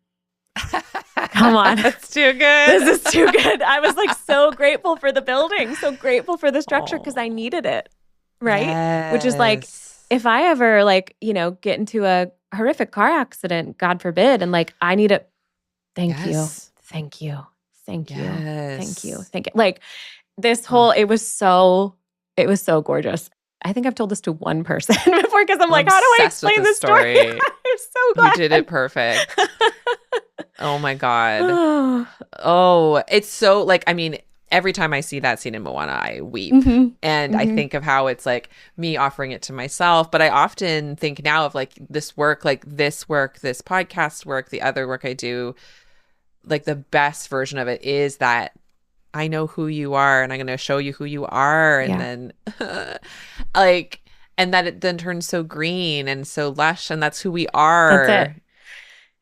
Come on. That's too good. This is too good. I was like so grateful for the building, so grateful for the structure because I needed it. Right. Yes. Which is like, if I ever like, get into a horrific car accident, God forbid, and like I need it. Thank you. Thank you. Thank you. Thank you. Thank you. Like this whole, it was so gorgeous. I think I've told this to one person before because I'm like, how do I explain this story? I'm so glad. You did it perfect. Oh my God. Oh, it's so like, I mean, every time I see that scene in Moana, I weep. And I think of how it's like me offering it to myself. But I often think now of like this work, this podcast work, the other work I do, like the best version of it is that I know who you are and I'm going to show you who you are. And then and that it then turns so green and so lush and that's who we are. That's it.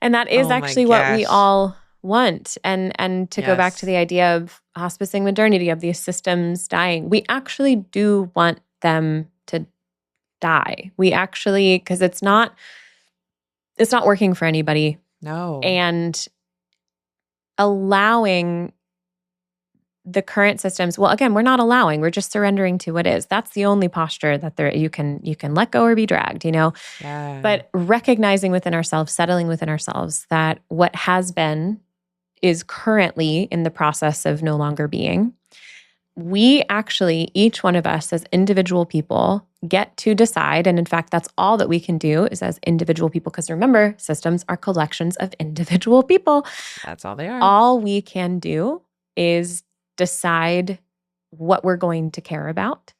And that is actually what we all want. And to go back to the idea of hospicing modernity, of these systems dying, we actually do want them to die. We actually, because it's not working for anybody. No. And allowing the current systems, well, again, we're not allowing, we're just surrendering to what is. That's the only posture that you can let go or be dragged, Yeah. But recognizing within ourselves, settling within ourselves that what has been is currently in the process of no longer being. We actually, each one of us as individual people, get to decide. And in fact, that's all that we can do is as individual people. Because remember, systems are collections of individual people. That's all they are. All we can do is decide what we're going to care about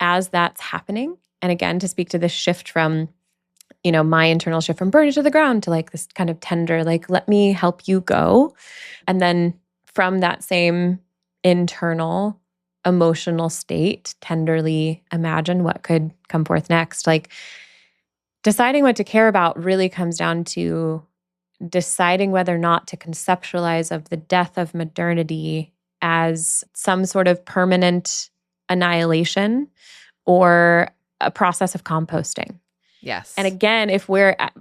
as that's happening. And again, to speak to this shift from, my internal shift from burning to the ground to like this kind of tender, like, let me help you go. And then from that same internal emotional state, tenderly imagine what could come forth next. Like deciding what to care about really comes down to deciding whether or not to conceptualize of the death of modernity as some sort of permanent annihilation or a process of composting. Yes. And again,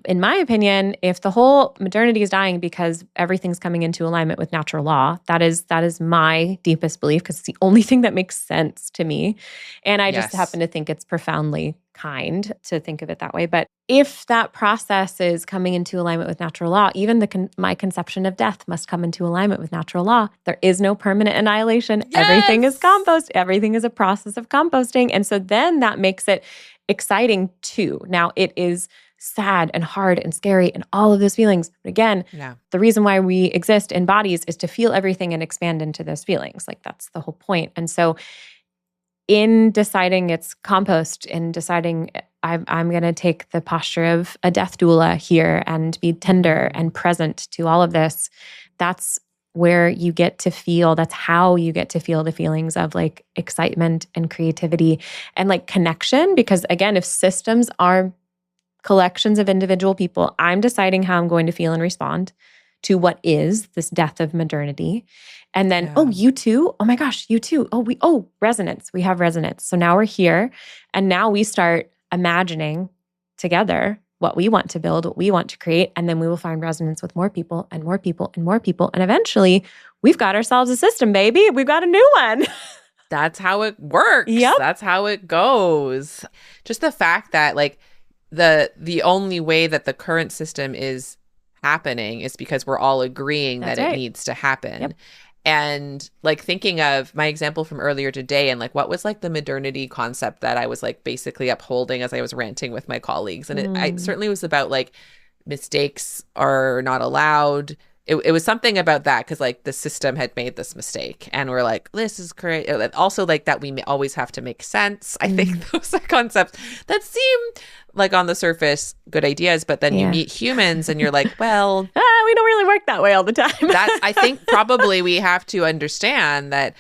in my opinion, if the whole modernity is dying because everything's coming into alignment with natural law, that is my deepest belief because it's the only thing that makes sense to me. And I just happen to think it's profoundly kind to think of it that way. But if that process is coming into alignment with natural law, even my conception of death must come into alignment with natural law. There is no permanent annihilation. Yes! Everything is compost. Everything is a process of composting. And so then that makes it exciting too. Now it is sad and hard and scary and all of those feelings. But again, the reason why we exist in bodies is to feel everything and expand into those feelings. Like that's the whole point. And so in deciding it's compost, in deciding I'm going to take the posture of a death doula here and be tender and present to all of this, that's where you get to feel, that's how you get to feel the feelings of like excitement and creativity and like connection. Because again, if systems are collections of individual people, I'm deciding how I'm going to feel and respond to what is this death of modernity. And then, oh, you too? Oh my gosh, you too. Resonance. We have resonance. So now we're here. And now we start imagining together what we want to build, what we want to create. And then we will find resonance with more people and more people and more people. And eventually we've got ourselves a system, baby. We've got a new one. That's how it works. Yep. That's how it goes. Just the fact that like the only way that the current system is happening is because we're all agreeing that it needs to happen. Yep. And like thinking of my example from earlier today and like what was like the modernity concept that I was like basically upholding as I was ranting with my colleagues. And I certainly was about like mistakes are not allowed. It was something about that because like the system had made this mistake and we're like, this is great. Also like that we always have to make sense. I think those are concepts that seem like on the surface good ideas, but then you meet humans and you're like, well, we don't really work that way all the time. I think probably we have to understand that,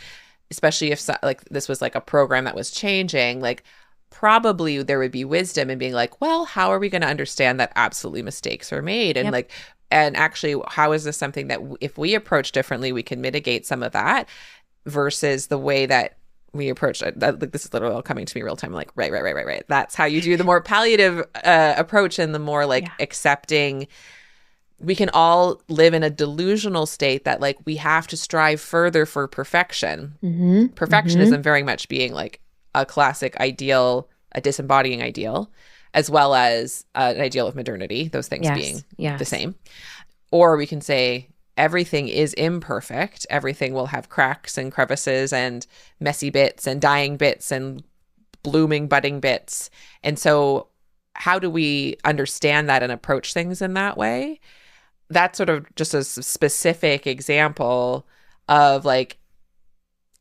especially if like this was like a program that was changing, like probably there would be wisdom in being like, well, how are we going to understand that absolutely mistakes are made? And like, and actually, how is this something that if we approach differently, we can mitigate some of that versus the way that we approach it. Like this is literally all coming to me real time. I'm like, right. That's how you do the more palliative approach and the more like accepting. We can all live in a delusional state that like we have to strive further for perfection. Perfectionism very much being like a classic ideal, a disembodying ideal, as well as an ideal of modernity, those things being the same. Or we can say everything is imperfect. Everything will have cracks and crevices and messy bits and dying bits and blooming, budding bits. And so how do we understand that and approach things in that way? That's sort of just a specific example of like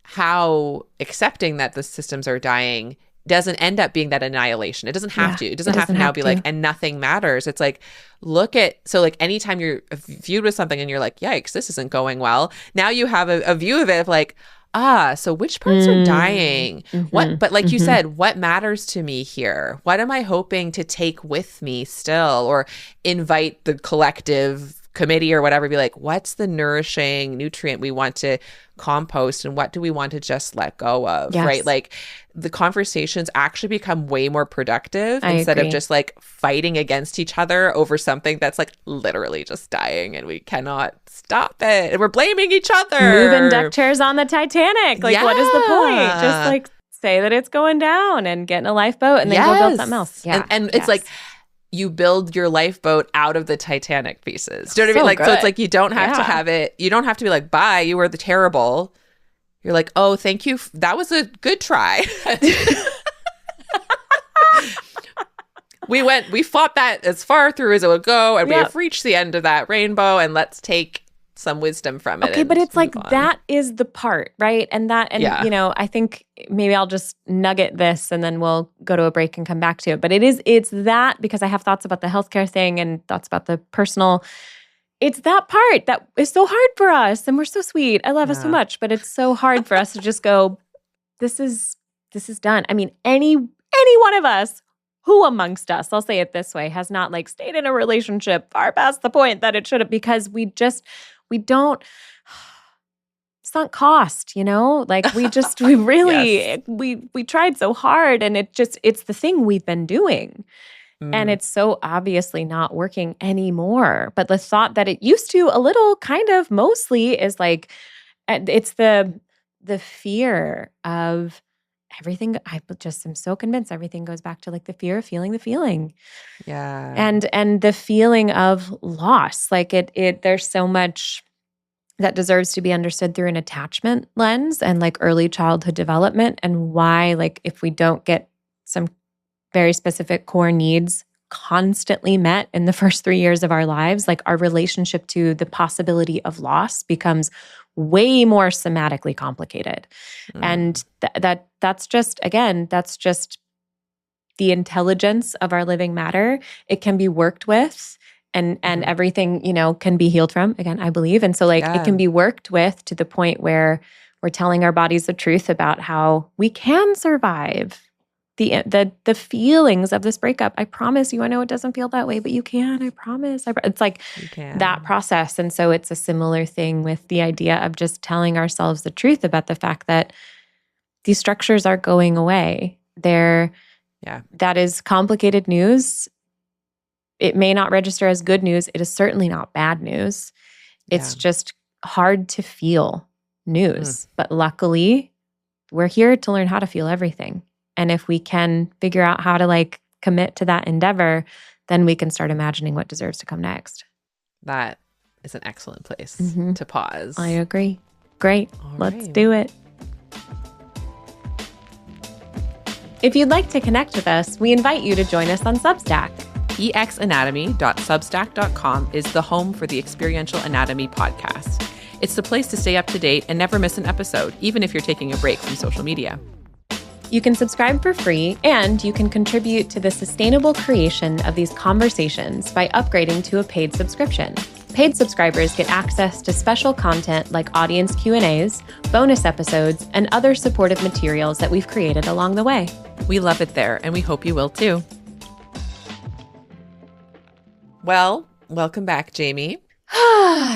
how accepting that the systems are dying doesn't end up being that annihilation. It doesn't have to. It doesn't have to now be like, and nothing matters. It's like, so like anytime you're viewed with something and you're like, yikes, this isn't going well. Now you have a view of it of like, so which parts are dying? But like you said, what matters to me here? What am I hoping to take with me still? Or invite the collective committee or whatever, be like, what's the nourishing nutrient we want to compost and what do we want to just let go of, right? Like the conversations actually become way more productive instead of just like fighting against each other over something that's like literally just dying and we cannot stop it and we're blaming each other. Moving deck chairs on the Titanic. Like what is the point? Just like say that it's going down and get in a lifeboat and then go build something else. And it's like you build your lifeboat out of the Titanic pieces. Do you know what I mean? Like, so it's like you don't have to have it. You don't have to be like, bye, you were the terrible. You're like, oh, thank you. That was a good try. We fought that as far through as it would go, and we have reached the end of that rainbow, and let's take some wisdom from it. Okay, but it's like that is the part, right? And you know, I think maybe I'll just nugget this and then we'll go to a break and come back to it. But it's that, because I have thoughts about the healthcare thing and thoughts about the personal. It's that part that is so hard for us, and we're so sweet. I love us so much, but it's so hard for us to just go, this is done. I mean, any one of us, who amongst us, I'll say it this way, has not like stayed in a relationship far past the point that it should have, because we don't sunk cost, you know? Like we really, we tried so hard, and it's the thing we've been doing. And it's so obviously not working anymore. But the thought that it used to a little kind of mostly is like, it's the fear of everything. I just am so convinced everything goes back to like the fear of feeling the feeling. Yeah. And the feeling of loss. Like there's so much that deserves to be understood through an attachment lens and like early childhood development, and why like if we don't get some very specific core needs constantly met in the first 3 years of our lives, like our relationship to the possibility of loss becomes way more somatically complicated. And that's just, again, that's just the intelligence of our living matter. It can be worked with, and everything, you know, can be healed from, again, I believe. And so like it can be worked with to the point where we're telling our bodies the truth about how we can survive the feelings of this breakup. I promise you, I know it doesn't feel that way, but you can. I promise. It's like that process. And so it's a similar thing with the idea of just telling ourselves the truth about the fact that these structures are going away. That is complicated news. It may not register as good news. It is certainly not bad news. It's just hard to feel news. But luckily, we're here to learn how to feel everything. And if we can figure out how to like commit to that endeavor, then we can start imagining what deserves to come next. That is an excellent place to pause. I agree. Great. Let's do it. If you'd like to connect with us, we invite you to join us on Substack. exanatomy.substack.com is the home for the Experiential Anatomy podcast. It's the place to stay up to date and never miss an episode, even if you're taking a break from social media. You can subscribe for free, and you can contribute to the sustainable creation of these conversations by upgrading to a paid subscription. Paid subscribers get access to special content like audience Q&As, bonus episodes, and other supportive materials that we've created along the way. We love it there, and we hope you will too. Well, welcome back, Jamie.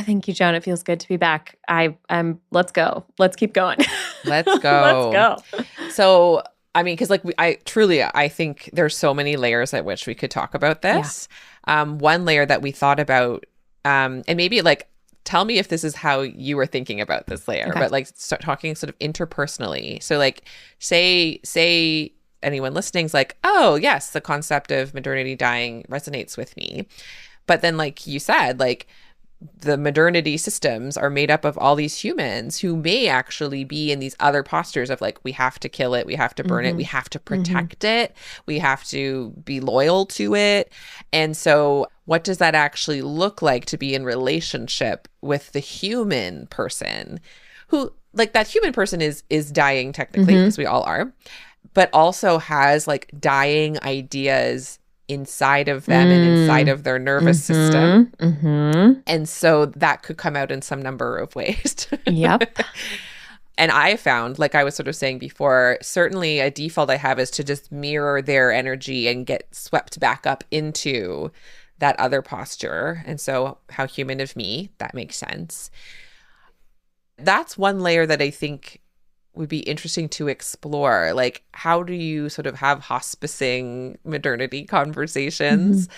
Thank you, Joan. It feels good to be back. Let's go. Let's keep going. Let's go. Let's go. So, I mean, because I think there's so many layers at which we could talk about this. Yeah. One layer that we thought about, and maybe like, tell me if this is how you were thinking about this layer, but like start talking sort of interpersonally. So like, say anyone listening's like, oh yes, the concept of modernity dying resonates with me. But then like you said, like, the modernity systems are made up of all these humans who may actually be in these other postures of like, we have to kill it, we have to burn it, we have to protect it, we have to be loyal to it. And so what does that actually look like to be in relationship with the human person who, like, that human person is dying technically, because we all are, but also has like dying ideas inside of them and inside of their nervous system. And so that could come out in some number of ways. Yep. And I found, like I was sort of saying before, certainly a default I have is to just mirror their energy and get swept back up into that other posture. And so how human of me, that makes sense. That's one layer that I think would be interesting to explore. Like, how do you sort of have hospicing modernity conversations?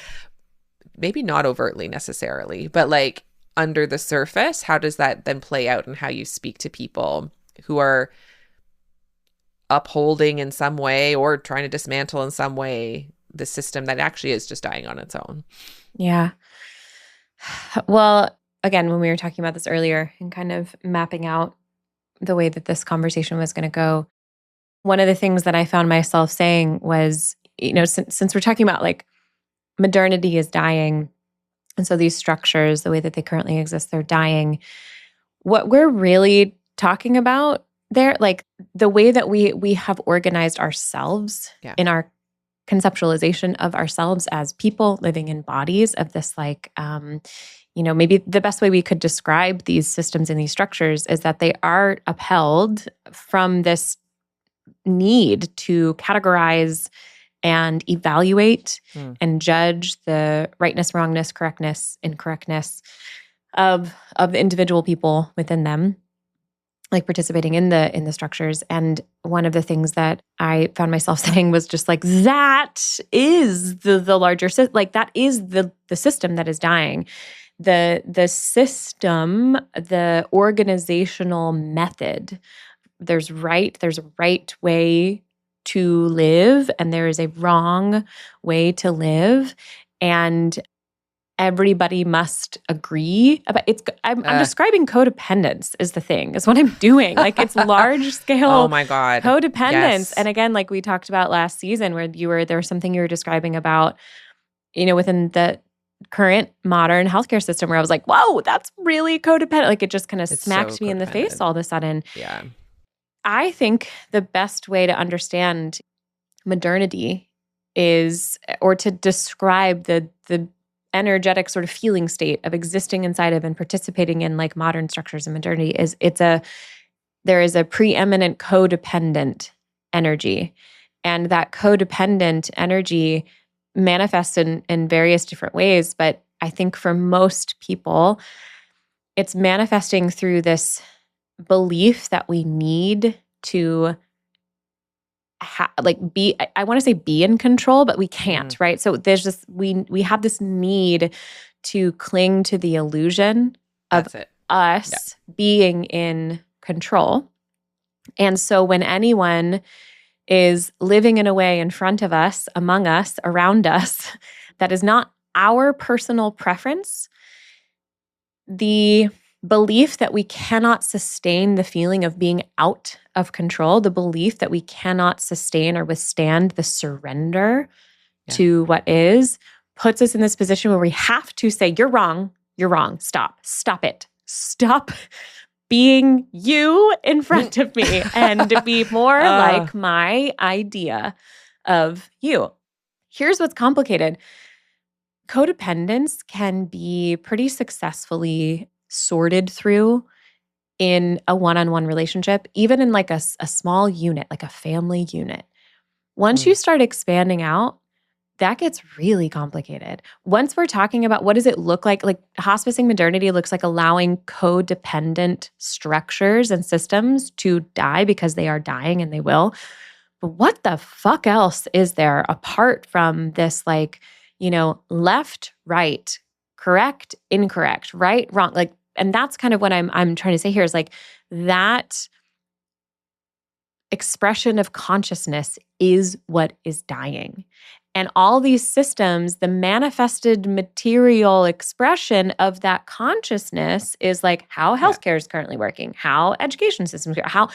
Maybe not overtly necessarily, but like under the surface, how does that then play out in how you speak to people who are upholding in some way or trying to dismantle in some way the system that actually is just dying on its own? Yeah. Well, again, when we were talking about this earlier and kind of mapping out the way that this conversation was going to go, one of the things that I found myself saying was, since we're talking about like modernity is dying, and so these structures, the way that they currently exist, they're dying. What we're really talking about there, like the way that we have organized ourselves in our conceptualization of ourselves as people living in bodies of this like, maybe the best way we could describe these systems and these structures is that they are upheld from this need to categorize and evaluate and judge the rightness, wrongness, correctness, incorrectness of the individual people within them, like participating in the structures. And one of the things that I found myself saying was just like, that is the larger system, like that is the system that is dying. The system, the organizational method, there's a right way to live and there is a wrong way to live, and everybody must agree about it. I'm describing codependence is the thing, is what I'm doing. Like it's large scale oh my God. Codependence. Yes. And again, like we talked about last season where there was something you were describing about, within the current modern healthcare system where I was like, whoa, that's really codependent. Like it just kind of smacked me in the face all of a sudden. Yeah. I think the best way to understand modernity is, or to describe the energetic sort of feeling state of existing inside of and participating in like modern structures of modernity, is there is a preeminent codependent energy. And that codependent energy manifests in various different ways. But I think for most people, it's manifesting through this belief that we need to be, I want to say be in control, but we can't, right? So there's this, we have this need to cling to the illusion of us being in control. And so when anyone is living in a way in front of us, among us, around us, that is not our personal preference, the belief that we cannot sustain the feeling of being out of control, the belief that we cannot sustain or withstand the surrender to what is, puts us in this position where we have to say, you're wrong, stop it, stop being you in front of me and be more like my idea of you. Here's what's complicated. Codependence can be pretty successfully sorted through in a one-on-one relationship, even in like a small unit, like a family unit. Once you start expanding out, that gets really complicated. Once we're talking about what does it look like hospicing modernity looks like allowing codependent structures and systems to die because they are dying and they will. But what the fuck else is there apart from this left, right, correct, incorrect, right, wrong? And that's kind of what I'm trying to say here is that expression of consciousness is what is dying. And all these systems, the manifested material expression of that consciousness is how healthcare is currently working, how education systems are, how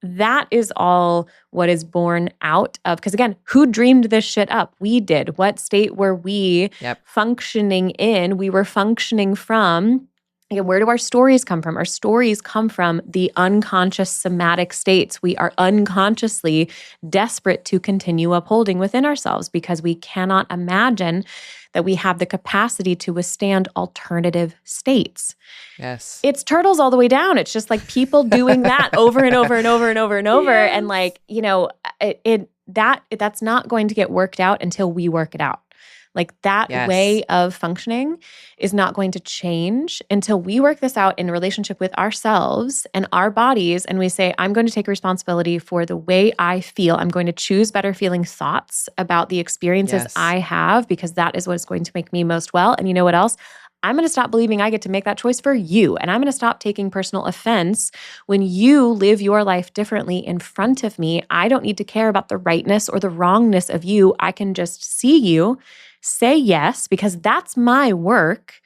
that is all what is born out of. Because again, who dreamed this shit up? We did. What state were we functioning in? We were functioning from. Where do our stories come from? Our stories come from the unconscious somatic states we are unconsciously desperate to continue upholding within ourselves because we cannot imagine that we have the capacity to withstand alternative states. Yes. It's turtles all the way down. It's just people doing that over and over and over and over and over. Yes. And that's not going to get worked out until we work it out. That way of functioning is not going to change until we work this out in relationship with ourselves and our bodies. And we say, I'm going to take responsibility for the way I feel. I'm going to choose better feeling thoughts about the experiences I have because that is what is going to make me most well. And you know what else? I'm going to stop believing I get to make that choice for you. And I'm going to stop taking personal offense when you live your life differently in front of me. I don't need to care about the rightness or the wrongness of you. I can just see you, say yes, because that's my work,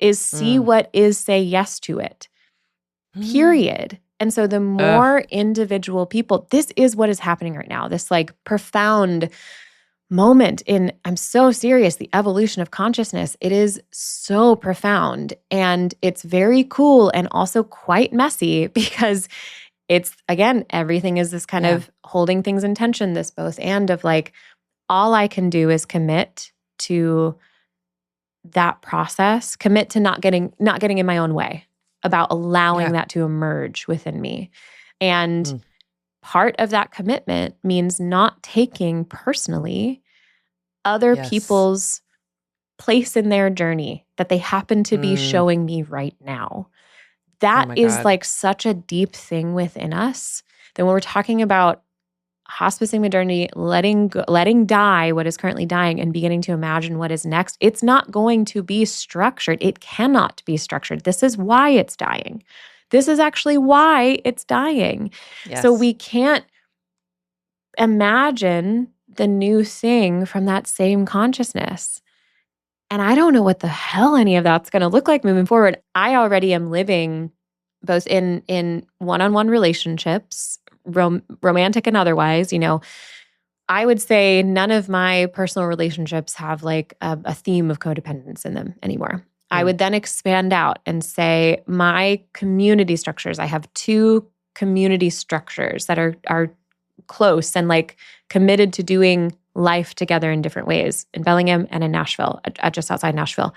is see what is, say yes to it, period. And so the more individual people, this is what is happening right now, this profound moment in, I'm so serious, the evolution of consciousness. It is so profound and it's very cool and also quite messy because it's, again, everything is this kind of holding things in tension, this both and of all I can do is commit to that process, commit to not getting in my own way about allowing that to emerge within me. And part of that commitment means not taking personally other people's place in their journey that they happen to be showing me right now. That is such a deep thing within us that when we're talking about hospicing modernity, letting die what is currently dying and beginning to imagine what is next, it's not going to be structured. It cannot be structured. This is why it's dying. This is actually why it's dying. Yes. So we can't imagine the new thing from that same consciousness. And I don't know what the hell any of that's going to look like moving forward. I already am living both in one-on-one relationships, romantic and otherwise. I would say none of my personal relationships have a theme of codependence in them anymore. I would then expand out and say my community structures, I have 2 community structures that are close and committed to doing life together in different ways in Bellingham and in Nashville, just outside Nashville.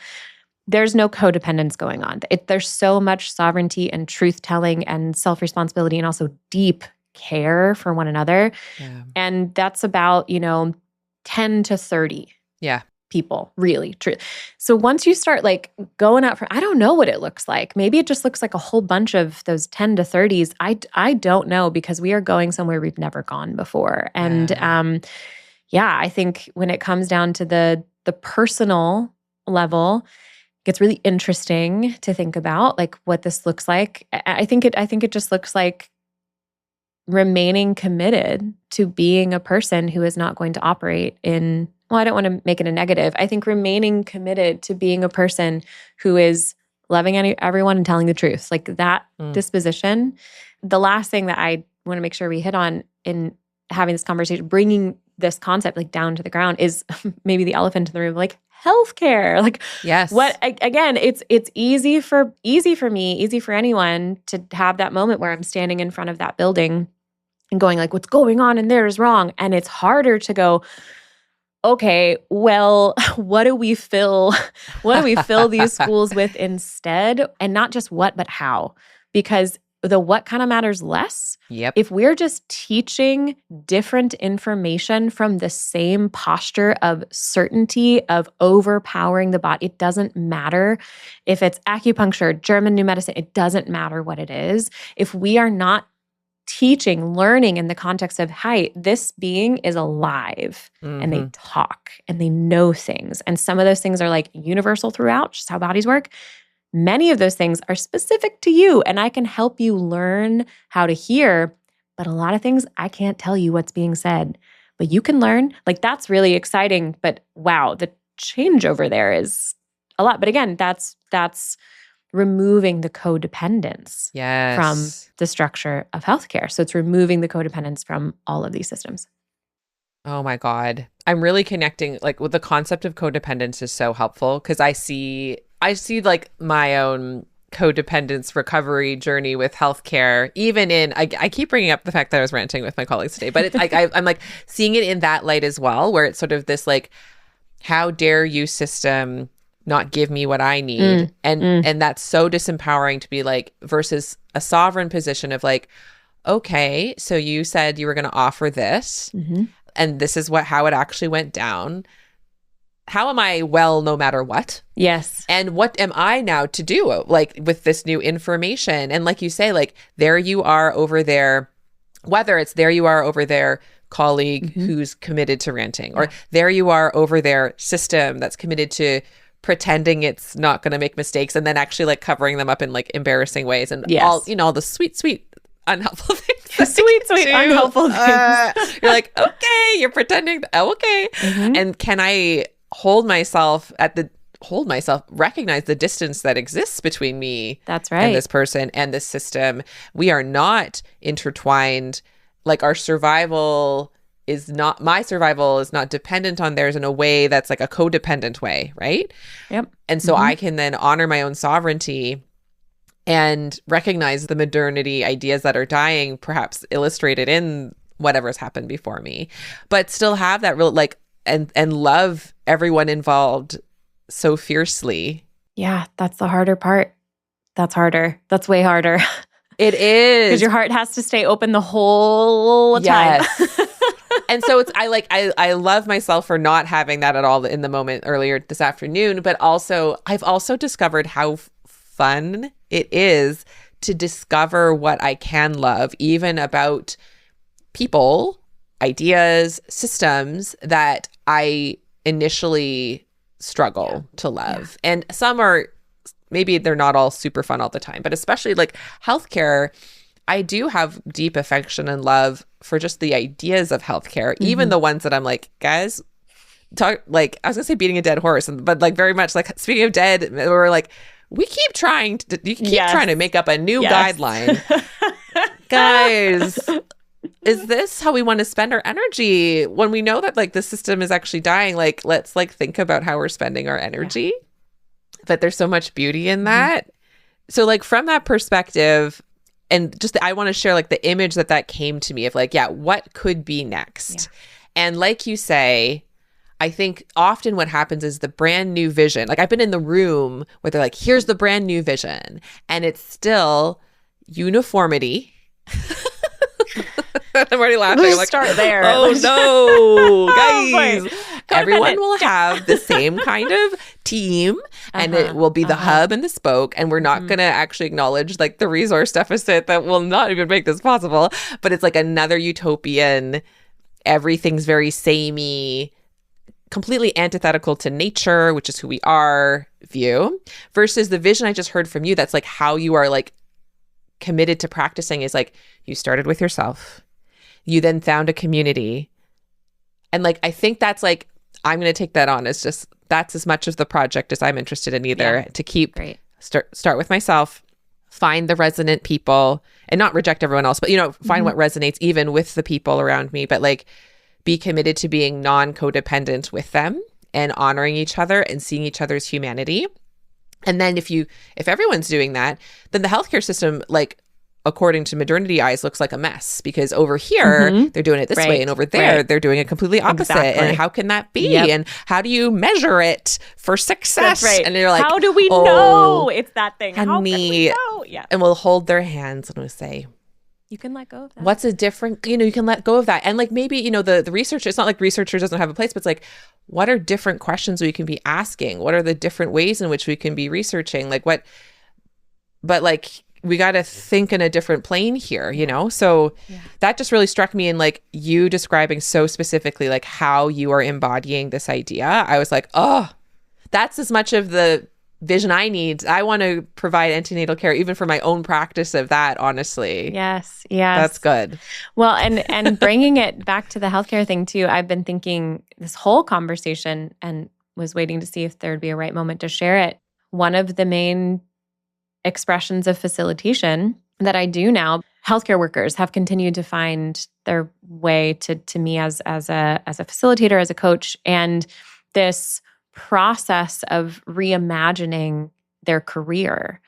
There's no codependence going on. There's so much sovereignty and truth-telling and self-responsibility and also deep care for one another. Yeah. And that's about, 10 to 30 Yeah. people, really, true. So once you start like going out for, I don't know what it looks like. Maybe it just looks like a whole bunch of those 10 to 30s. I don't know, because we are going somewhere we've never gone before. And I think when it comes down to the personal level, it gets really interesting to think about like what this looks like. I think it just looks like remaining committed to being a person who is not going to operate in, well, I don't want to make it a negative. I think remaining committed to being a person who is loving everyone and telling the truth, like that disposition. The last thing that I want to make sure we hit on in having this conversation, bringing this concept like down to the ground, is maybe the elephant in the room, like healthcare. Like, yes, what again? It's easy for me, easy for anyone to have that moment where I'm standing in front of that building and going like, what's going on in there is wrong. And it's harder to go, okay, well, what do we fill these schools with instead? And not just what, but how. Because the what kind of matters less. Yep. If we're just teaching different information from the same posture of certainty, of overpowering the body, it doesn't matter if it's acupuncture, German new medicine, it doesn't matter what it is. If we are not teaching, learning in the context of, hi, this being is alive and they talk and they know things. And some of those things are like universal throughout, just how bodies work. Many of those things are specific to you, and I can help you learn how to hear. But a lot of things, I can't tell you what's being said, but you can learn. Like, that's really exciting. But wow, the change over there is a lot. But again, that's removing the codependence from the structure of healthcare. So it's removing the codependence from all of these systems. Oh my God. I'm really connecting, like, with the concept of codependence is so helpful, because I see like my own codependence recovery journey with healthcare, even in, I keep bringing up the fact that I was ranting with my colleagues today, but it's like, I'm like seeing it in that light as well, where it's sort of this like, how dare you system not give me what I need. And that's so disempowering to be like, versus a sovereign position of like, okay, so you said you were going to offer this, and this is how it actually went down. How am I well no matter what? Yes. And what am I now to do, like, with this new information? And like you say, like, there you are over there, whether it's there you are over there colleague who's committed to ranting, or there you are over there system that's committed to pretending it's not going to make mistakes and then actually like covering them up in like embarrassing ways, and all, all the sweet unhelpful things. Sweet unhelpful things. You're like, okay, you're pretending. Okay. And can I recognize the distance that exists between me and this person and this system? We are not intertwined. Like, my survival is not dependent on theirs in a way that's like a codependent way, right? Yep. And so I can then honor my own sovereignty and recognize the modernity ideas that are dying, perhaps illustrated in whatever's happened before me, but still have that real like, and love everyone involved so fiercely. Yeah, that's the harder part. That's harder. That's way harder. It is. Because your heart has to stay open the whole time. And so I love myself for not having that at all in the moment earlier this afternoon, but also I've also discovered how fun it is to discover what I can love, even about people, ideas, systems that I initially struggle to love. And some are, maybe they're not all super fun all the time, but especially like healthcare, I do have deep affection and love for just the ideas of healthcare, even the ones that I'm like, guys, talk, like, I was gonna say beating a dead horse, but like very much like, speaking of dead, we're like, you keep trying to make up a new guideline. Guys, is this how we want to spend our energy when we know that like the system is actually dying? Like, let's like think about how we're spending our energy. But there's so much beauty in that. So like from that perspective, and just I want to share like the image that came to me of like, what could be next? And like you say, I think often what happens is the brand new vision. Like, I've been in the room where they're like, here's the brand new vision. And it's still uniformity. I'm already laughing. Let's I'm like, start there. Oh no, guys. boy. Everyone will have the same kind of team and it will be the hub and the spoke. And we're not going to actually acknowledge like the resource deficit that will not even make this possible. But it's like another utopian, everything's very samey, completely antithetical to nature, which is who we are view, versus the vision I just heard from you. That's like how you are like committed to practicing is like you started with yourself. You then found a community. And like, I think that's like, I'm going to take that on as just, that's as much of the project as I'm interested in either to keep, start with myself, find the resonant people and not reject everyone else, but, you know, find what resonates even with the people around me, but like be committed to being non-codependent with them and honoring each other and seeing each other's humanity. And then if everyone's doing that, then the healthcare system, like, according to modernity eyes, looks like a mess because over here they're doing it this way and over there they're doing it completely opposite. And how can that be? And how do you measure it for success? That's And you're like, how do we know it's that thing? Honey. How can we know? Yeah. And we'll hold their hands and we'll say, you can let go of that. What's a different, you know, you can let go of that. And like maybe, you know, the research, it's not like researchers doesn't have a place, but it's like, what are different questions we can be asking? What are the different ways in which we can be researching? Like but like, we got to think in a different plane here, you know? So that just really struck me in like you describing so specifically like how you are embodying this idea. I was like, oh, that's as much of the vision I need. I want to provide antenatal care even for my own practice of that, honestly. Yes. That's good. Well, and bringing it back to the healthcare thing too, I've been thinking this whole conversation and was waiting to see if there'd be a right moment to share it. One of the main expressions of facilitation that I do now, healthcare workers have continued to find their way to me as a facilitator, as a coach, and this process of reimagining their career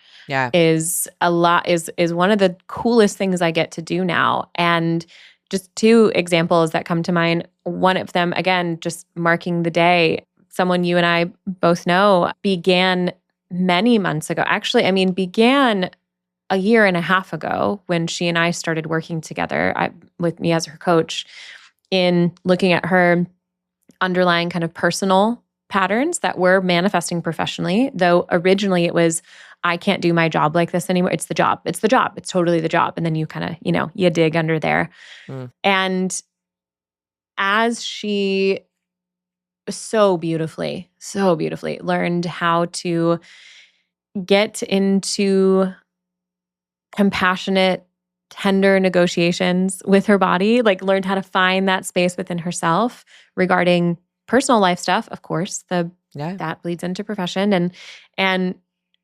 is one of the coolest things I get to do now. And just two examples that come to mind. One of them, again, just marking the day. Someone you and I both know began many months ago. Actually, I mean, began a year and a half ago when she and I started working together with me as her coach in looking at her underlying kind of personal patterns that were manifesting professionally, though originally it was, I can't do my job like this anymore. It's the job. It's the job. It's totally the job. And then you kind of, you know, you dig under there. And as she so beautifully learned how to get into compassionate, tender negotiations with her body, like learned how to find that space within herself regarding personal life stuff. Of course, that bleeds into profession. And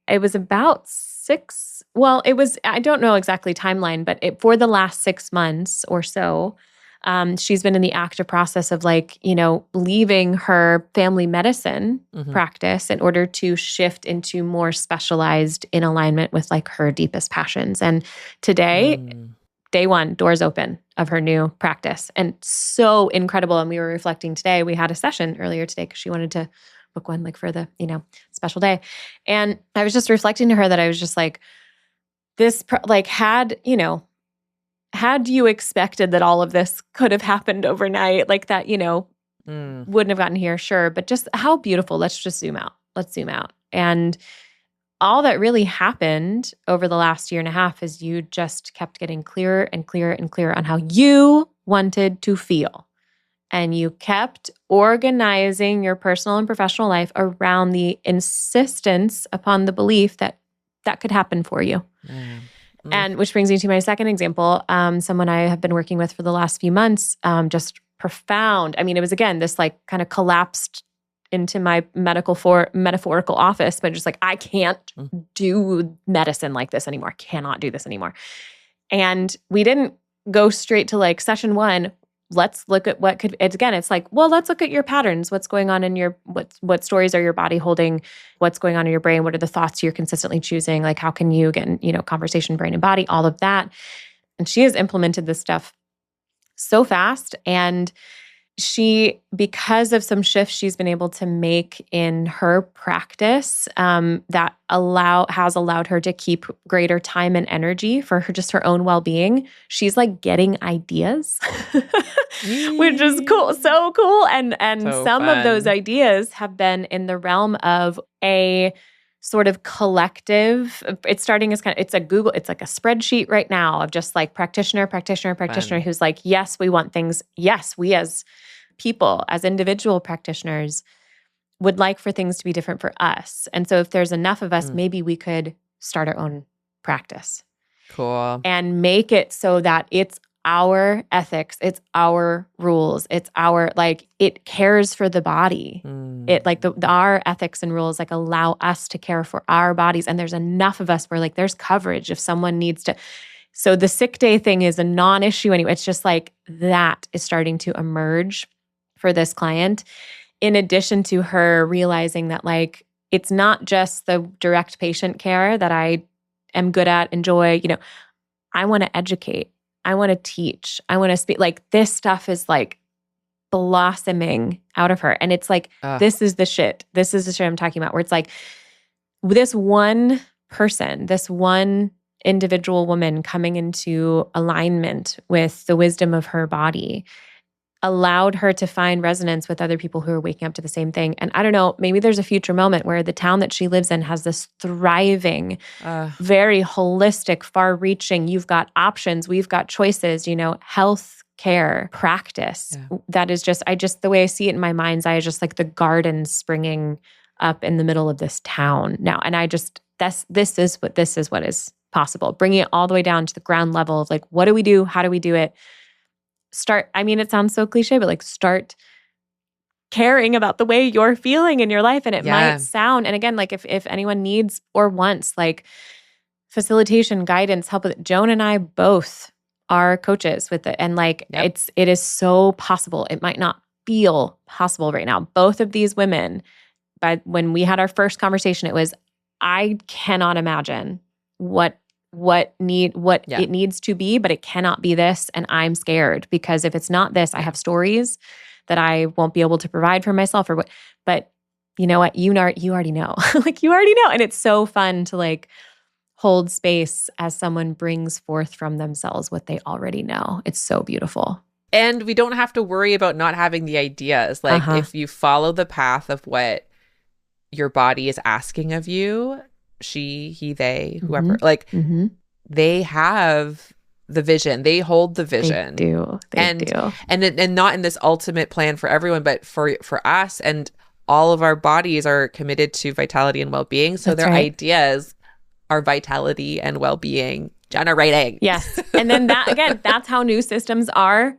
it was about I don't know exactly timeline, but for the last 6 months or so, she's been in the active process of like, you know, leaving her family medicine practice in order to shift into more specialized in alignment with like her deepest passions. And today, day one, doors open of her new practice. And so incredible. And we were reflecting today, we had a session earlier today because she wanted to book one like for the, you know, special day. And I was just reflecting to her that I was just like, had you expected that all of this could have happened overnight, like that, you know, wouldn't have gotten here, sure. But just how beautiful. Let's just zoom out. Let's zoom out. And all that really happened over the last year and a half is you just kept getting clearer and clearer and clearer on how you wanted to feel. And you kept organizing your personal and professional life around the insistence upon the belief that that could happen for you. And which brings me to my second example, someone I have been working with for the last few months, just profound. I mean, it was, again, this like kind of collapsed into my metaphorical office, but just like, I can't do medicine like this anymore. Cannot do this anymore. And we didn't go straight to like session one. Let's look at it's like, well, let's look at your patterns. What's going on in your, what stories are your body holding? What's going on in your brain? What are the thoughts you're consistently choosing? Like, how can you get, you know, conversation, brain and body, all of that. And she has implemented this stuff so fast. And because of some shifts she's been able to make in her practice, that has allowed her to keep greater time and energy for her own well-being. She's like getting ideas, which is cool, so cool. And So some fun. of those ideas have been in the realm of a sort of collective. It's starting as it's like a spreadsheet right now of just like practitioner, Fun. who's like, yes, we want things. Yes, we as people, as individual practitioners, would like for things to be different for us. And so if there's enough of us, maybe we could start our own practice. Cool. And make it so that it's our ethics, it's our rules, it's our, like, it cares for the body. It like our ethics and rules like allow us to care for our bodies. And there's enough of us where like there's coverage if someone needs to. So the sick day thing is a non-issue anyway. It's just like that is starting to emerge for this client, in addition to her realizing that like it's not just the direct patient care that I am good at, enjoy, I want to educate. I want to teach. I want to speak. Like this stuff is like blossoming out of her. And it's like, this is the shit. This is the shit I'm talking about, where it's like this one person, this one individual woman coming into alignment with the wisdom of her body allowed her to find resonance with other people who are waking up to the same thing. And I don't know, maybe there's a future moment where the town that she lives in has this thriving, very holistic, far-reaching, you've got options, we've got choices, health care practice. That is just, the way I see it in my mind's eye is just like the garden springing up in the middle of this town now. And this is what is possible. Bringing it all the way down to the ground level of like, what do we do? How do we do it? It sounds so cliche, but like start caring about the way you're feeling in your life. And it might sound, and again, like if anyone needs or wants like facilitation, guidance, help with it, Joan and I both are coaches with it. And like, it is so possible. It might not feel possible right now. Both of these women, when we had our first conversation, it was, I cannot imagine what it needs to be, but it cannot be this. And I'm scared because if it's not this, I have stories that I won't be able to provide for myself or what, but you know what? You already know, like you already know. And it's so fun to like hold space as someone brings forth from themselves what they already know. It's so beautiful. And we don't have to worry about not having the ideas. Like if you follow the path of what your body is asking of you, she, he, they, whoever, they have the vision. They hold the vision. They do. And not in this ultimate plan for everyone, but for us, and all of our bodies are committed to vitality and well-being. So their ideas are vitality and well-being generating. Yes. And then that's how new systems are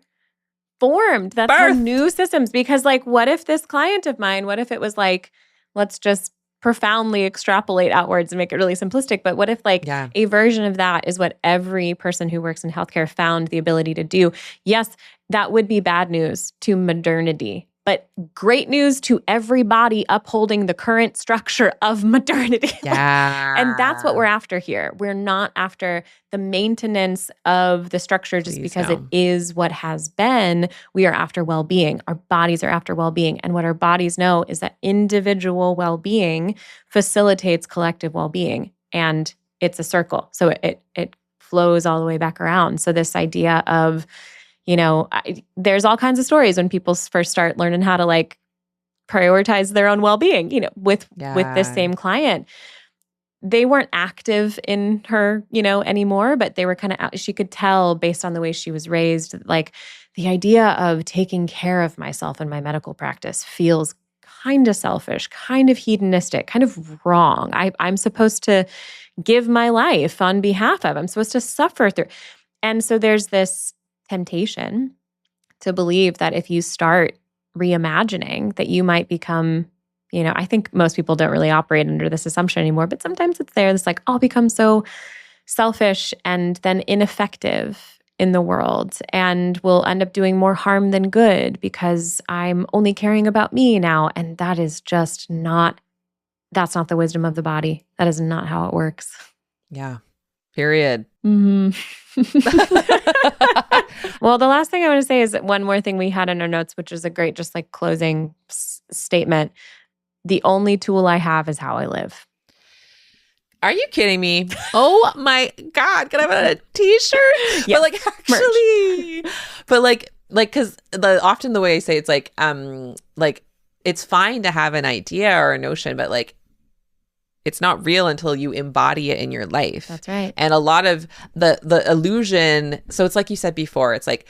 formed. That's how new systems, because like, what if this client of mine, what if it was like, let's just profoundly extrapolate outwards and make it really simplistic. But what if like a version of that is what every person who works in healthcare found the ability to do? Yes, that would be bad news to modernity, but great news to everybody upholding the current structure of modernity. Yeah. And that's what we're after here. We're not after the maintenance of the structure just because it is what has been. We are after well-being. Our bodies are after well-being. And what our bodies know is that individual well-being facilitates collective well-being. And it's a circle. So it flows all the way back around. So this idea of, there's all kinds of stories when people first start learning how to like prioritize their own well-being, with this same client. They weren't active in her, anymore, but they were kind of, she could tell based on the way she was raised, like the idea of taking care of myself in my medical practice feels kind of selfish, kind of hedonistic, kind of wrong. I'm supposed to give my life on behalf of, I'm supposed to suffer through. And so there's this temptation to believe that if you start reimagining that you might become, I think most people don't really operate under this assumption anymore, but sometimes it's there. It's like, I'll become so selfish and then ineffective in the world and will end up doing more harm than good because I'm only caring about me now. And that is just that's not the wisdom of the body. That is not how it works. Yeah. Period. Mm-hmm. Well, the last thing I want to say is that one more thing we had in our notes, which is a great just like closing statement. The only tool I have is how I live. Are you kidding me? Oh my God. Can I have a t-shirt? Yeah. But like actually, but like, cause often the way I say it's like it's fine to have an idea or a notion, but like, it's not real until you embody it in your life. That's right. And a lot of the illusion, so it's like you said before, it's like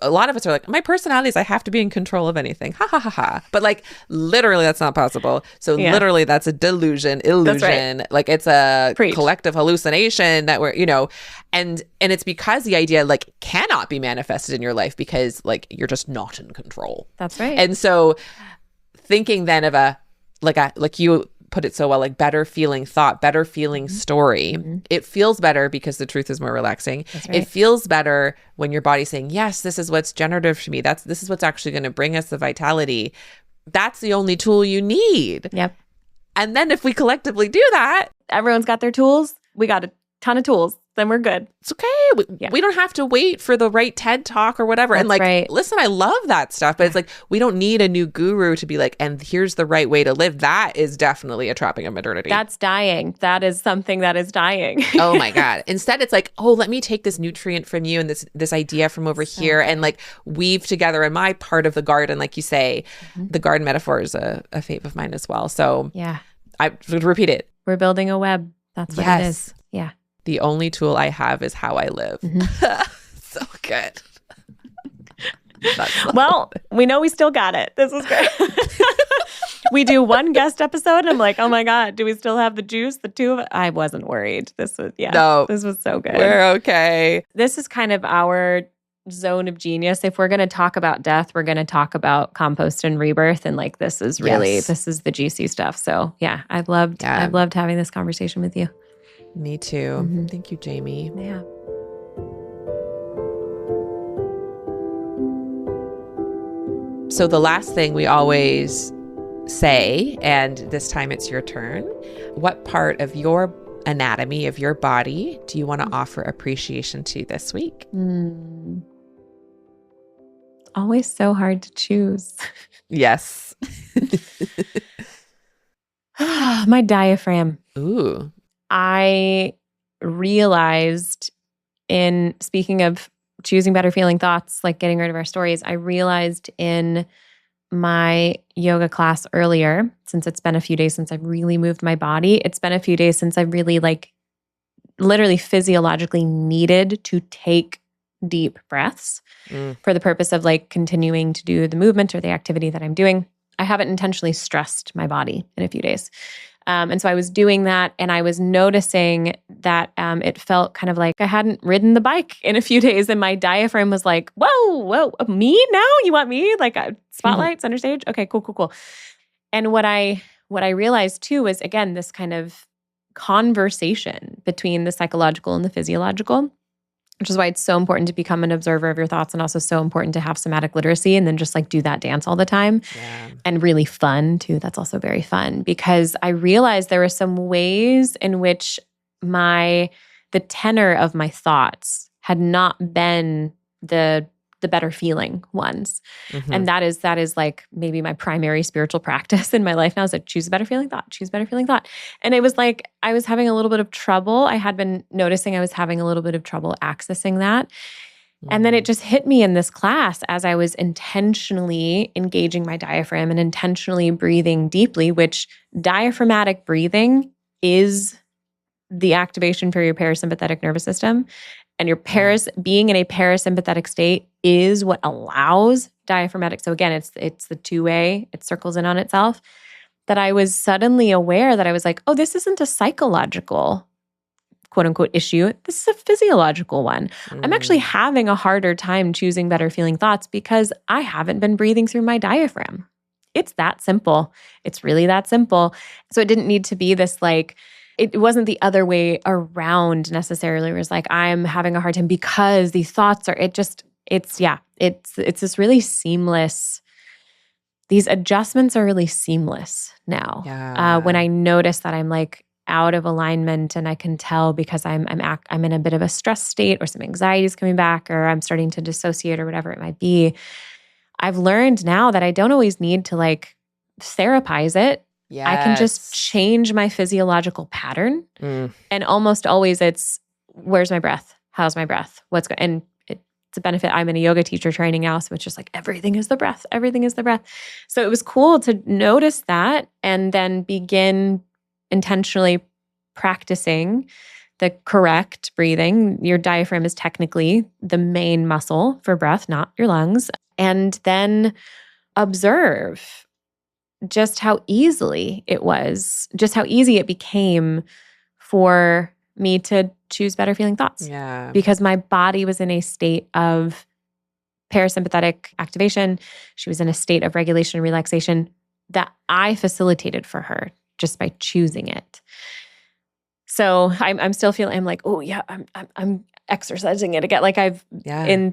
a lot of us are like, my personality is I have to be in control of anything. Ha ha ha ha. But like literally that's not possible. So literally that's a delusion, illusion. Right. Like it's a collective hallucination that we're, and it's because the idea like cannot be manifested in your life because like you're just not in control. That's right. And so thinking then of like you put it so well, like better feeling thought, better feeling story. Mm-hmm. It feels better because the truth is more relaxing. That's right. It feels better when your body's saying, yes, this is what's generative to me. This is what's actually going to bring us the vitality. That's the only tool you need. Yep. And then if we collectively do that, everyone's got their tools. We got a ton of tools. Then we're good. It's okay. We don't have to wait for the right TED talk or whatever. That's and listen, I love that stuff, but it's like, we don't need a new guru to be like, and here's the right way to live. That is definitely a trapping of modernity. That's dying. That is something that is dying. Oh my God. Instead, it's like, oh, let me take this nutrient from you and this idea from over here and like weave together in my part of the garden. Like you say, the garden metaphor is a fave of mine as well. So yeah, I would repeat it. We're building a web. That's what it is. Yeah. The only tool I have is how I live. Mm-hmm. So good. Well, we know we still got it. This is great. We do one guest episode and I'm like, oh my God, do we still have the juice? The two of it? I wasn't worried. This was so good. We're okay. This is kind of our zone of genius. If we're going to talk about death, we're going to talk about compost and rebirth. And like, this is really, this is the juicy stuff. So yeah, I've loved having this conversation with you. Me too. Mm-hmm. Thank you, Jamie. Yeah. So the last thing we always say, and this time it's your turn, what part of your anatomy, of your body, do you want to offer appreciation to this week? Always so hard to choose. Yes. My diaphragm. Ooh. I realized in speaking of choosing better feeling thoughts, like getting rid of our stories, I realized in my yoga class earlier, since it's been a few days since I've really moved my body, it's been a few days since I've really like literally physiologically needed to take deep breaths for the purpose of like continuing to do the movement or the activity that I'm doing. I haven't intentionally stressed my body in a few days. And so I was doing that and I was noticing that it felt kind of like I hadn't ridden the bike in a few days and my diaphragm was like, whoa, me now? You want me? Like spotlight, center stage? Okay, cool. And what I realized too was, again, this kind of conversation between the psychological and the physiological, which is why it's so important to become an observer of your thoughts and also so important to have somatic literacy and then just like do that dance all the time. Yeah. And really fun too. That's also very fun because I realized there were some ways in which the tenor of my thoughts had not been the better feeling ones. Mm-hmm. And that is like maybe my primary spiritual practice in my life now is like choose a better feeling thought. And it was like I was having a little bit of trouble. I had been noticing I was having a little bit of trouble accessing that. Mm-hmm. And then it just hit me in this class as I was intentionally engaging my diaphragm and intentionally breathing deeply, which diaphragmatic breathing is the activation for your parasympathetic nervous system. And your being in a parasympathetic state is what allows diaphragmatic. So again, it's the two-way, it circles in on itself. That I was suddenly aware that I was like, oh, this isn't a psychological quote unquote issue. This is a physiological one. I'm actually having a harder time choosing better feeling thoughts because I haven't been breathing through my diaphragm. It's that simple. It's really that simple. So it didn't need to be this like, it wasn't the other way around necessarily. It was like, I'm having a hard time because these thoughts are, it's this really seamless, these adjustments are really seamless now. Yeah. When I notice that I'm like out of alignment and I can tell because I'm in a bit of a stress state or some anxiety is coming back or I'm starting to dissociate or whatever it might be, I've learned now that I don't always need to like therapize it. Yes. I can just change my physiological pattern. And almost always it's, where's my breath? How's my breath? What's going? And it's a benefit. I'm in a yoga teacher training now. So it's just like, everything is the breath. Everything is the breath. So it was cool to notice that and then begin intentionally practicing the correct breathing. Your diaphragm is technically the main muscle for breath, not your lungs. And then observe just how easily it was, just how easy it became for me to choose better feeling thoughts. Yeah. Because my body was in a state of parasympathetic activation. She was in a state of regulation and relaxation that I facilitated for her just by choosing it. So I'm still feeling, I'm like, oh yeah, I'm exercising it again. Like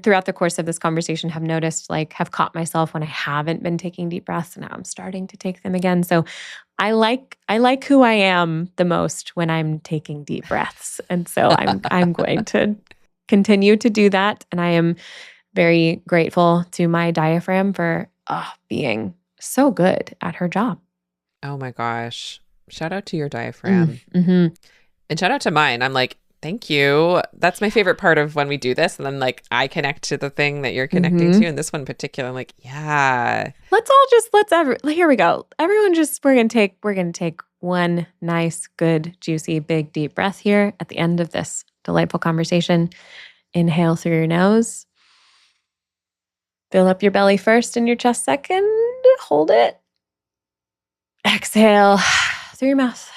throughout the course of this conversation have noticed, like have caught myself when I haven't been taking deep breaths and now I'm starting to take them again. So I like who I am the most when I'm taking deep breaths. And so I'm going to continue to do that. And I am very grateful to my diaphragm for being so good at her job. Oh my gosh. Shout out to your diaphragm. Mm-hmm. And shout out to mine. I'm like, thank you. That's my favorite part of when we do this. And then like I connect to the thing that you're connecting to. And this one in particular, I'm like, yeah. Here we go. Everyone we're going to take one nice, good, juicy, big, deep breath here at the end of this delightful conversation. Inhale through your nose. Fill up your belly first and your chest second. Hold it. Exhale through your mouth.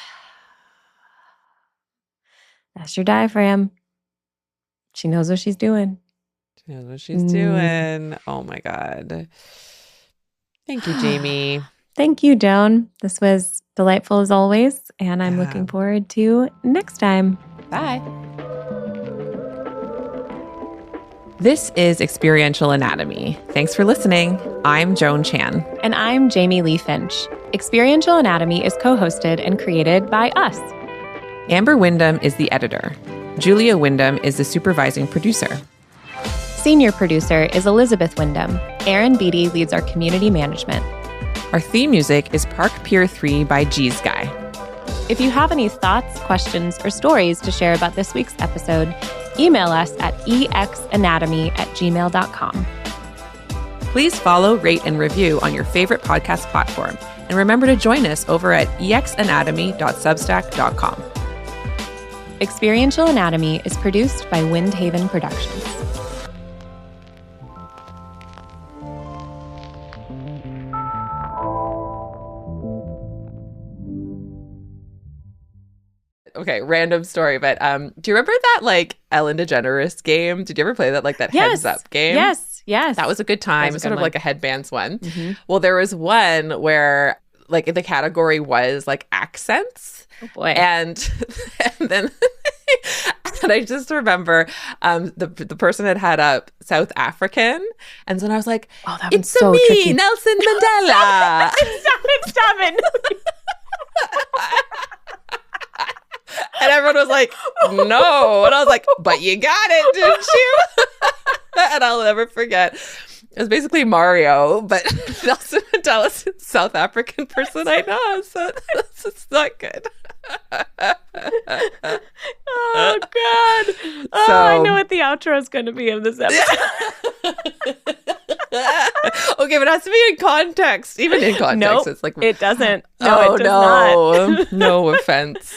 That's your diaphragm. She knows what she's doing. She knows what she's doing. Oh my God. Thank you, Jamie. Thank you, Joan. This was delightful as always. And I'm looking forward to next time. Bye. This is Experiential Anatomy. Thanks for listening. I'm Joan Chan. And I'm Jamie Lee Finch. Experiential Anatomy is co-hosted and created by us. Amber Wyndham is the editor. Julia Wyndham is the supervising producer. Senior producer is Elizabeth Wyndham. Aaron Beatty leads our community management. Our theme music is Park Pier 3 by G's Guy. If you have any thoughts, questions, or stories to share about this week's episode, email us at exanatomy@gmail.com. Please follow, rate, and review on your favorite podcast platform. And remember to join us over at exanatomy.substack.com. Experiential Anatomy is produced by Windhaven Productions. Okay, random story, but do you remember that like Ellen DeGeneres game? Did you ever play that heads up game? Yes. That was a good time. It was sort of like a headbands one. Mm-hmm. Well, there was one where like the category was like accents. Oh boy. And then and I just remember the person had up South African. And so I was like, it's so me, tricky. Nelson Mandela. Stop it. And everyone was like, no. And I was like, but you got it, didn't you? And I'll never forget. It was basically Mario, but Nelson Mandela's a South African person I know. So it's not good. Oh, God. I know what the outro is going to be of this episode. Okay, but it has to be in context. Even in context, nope, it's like... it doesn't. No, it does not. No offense.